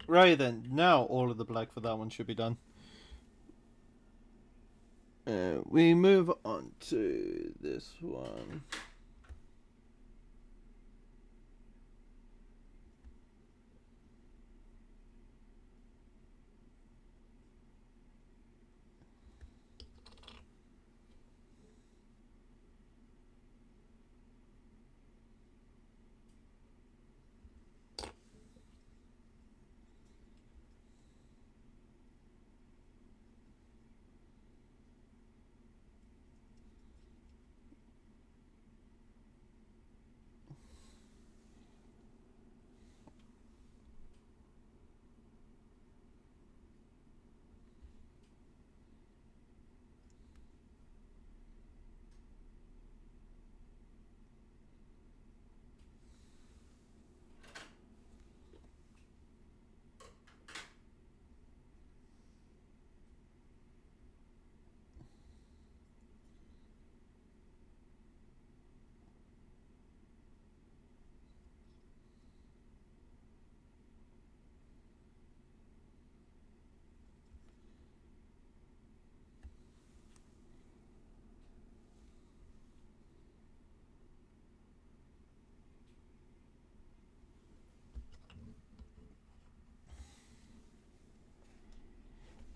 Right then, now all of the black for that one should be done. We move on to this one.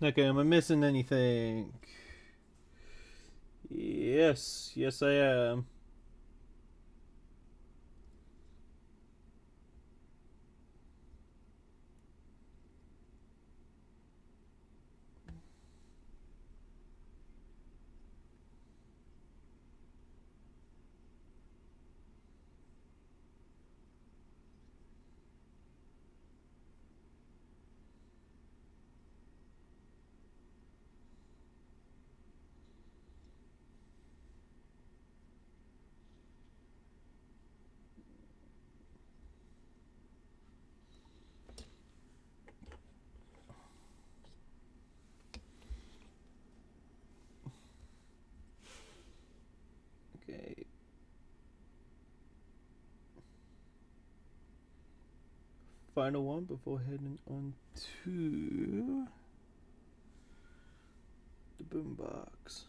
Okay, am I missing anything? Yes, I am. Okay. Final one before heading on to the boombox.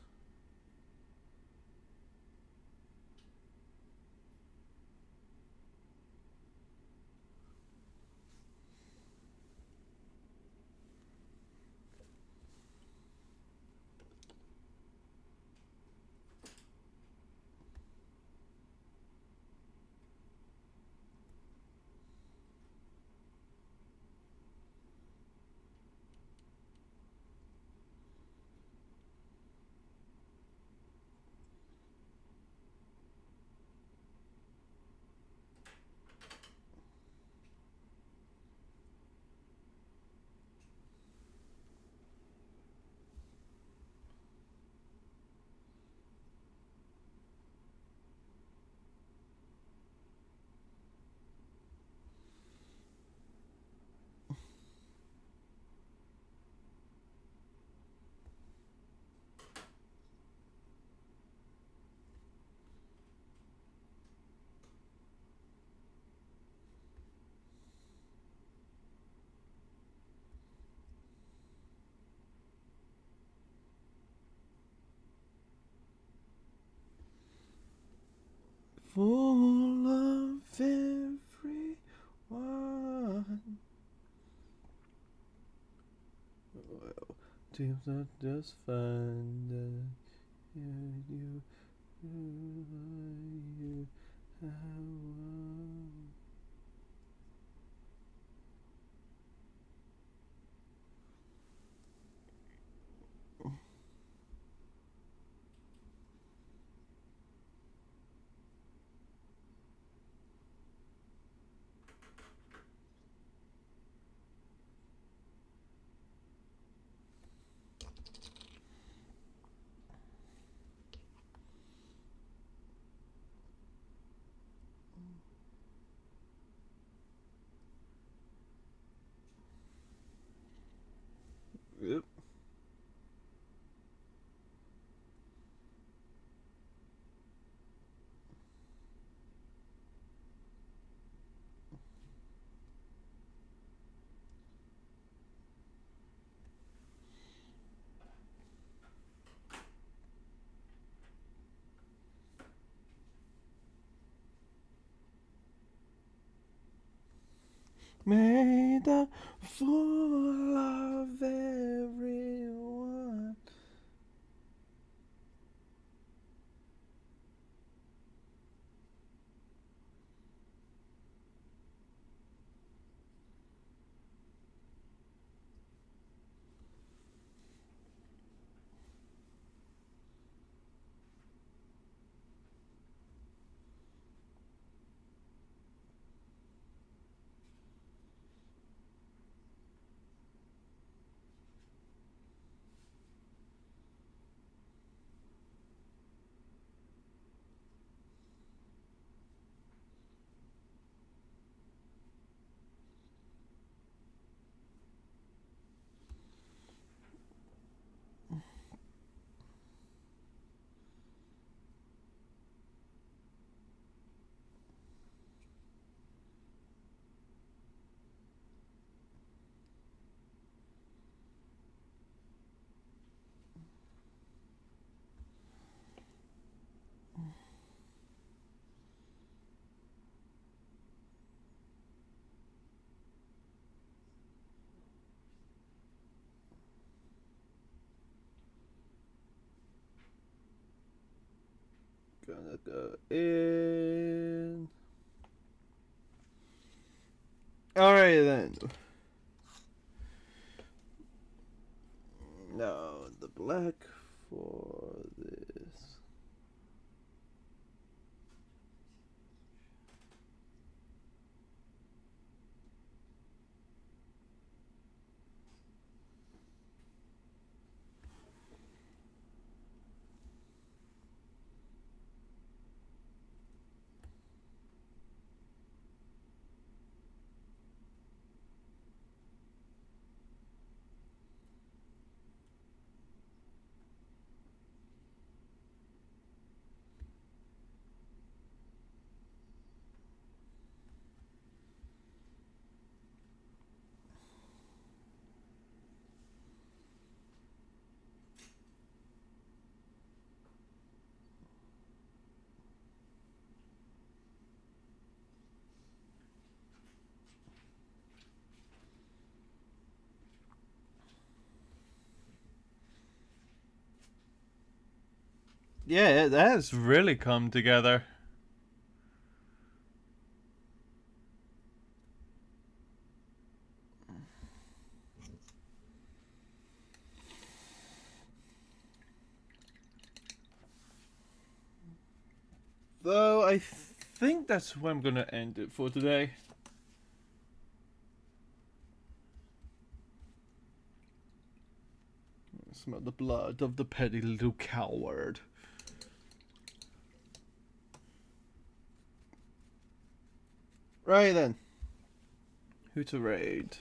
Full of everyone. Well, dreams are just fun. You have one. Yep. Made a fool of everyone. Gonna go in. Alright then. Now the black for this. Yeah, that has really come together. Though I think that's where I'm gonna end it for today. Smell the blood of the petty little coward. Right then. Who to raid?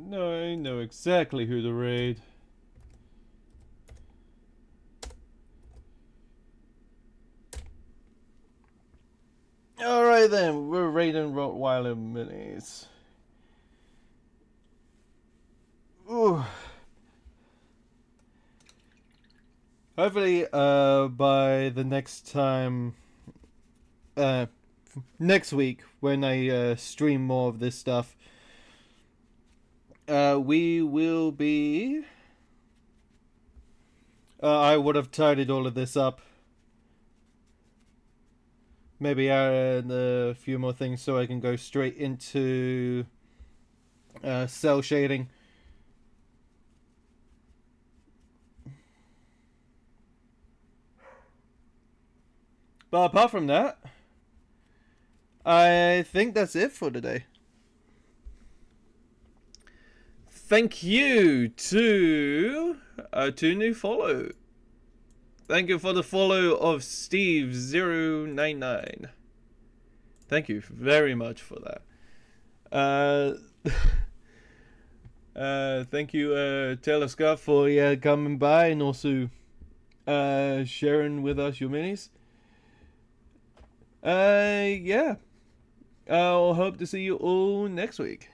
No, I know exactly who to raid. Alright then, we're raiding Rottweiler minis. Ooh. Hopefully, by the next time, next week, when I stream more of this stuff, we will be. I would have tidied all of this up. Maybe add a few more things so I can go straight into cell shading. But apart from that, I think that's it for today. Thank you to new follow. Thank you for the follow of Steve099. Thank you very much for that. Thank you, Taylor Scott, for coming by and also sharing with us your minis. Yeah. I'll hope to see you all next week.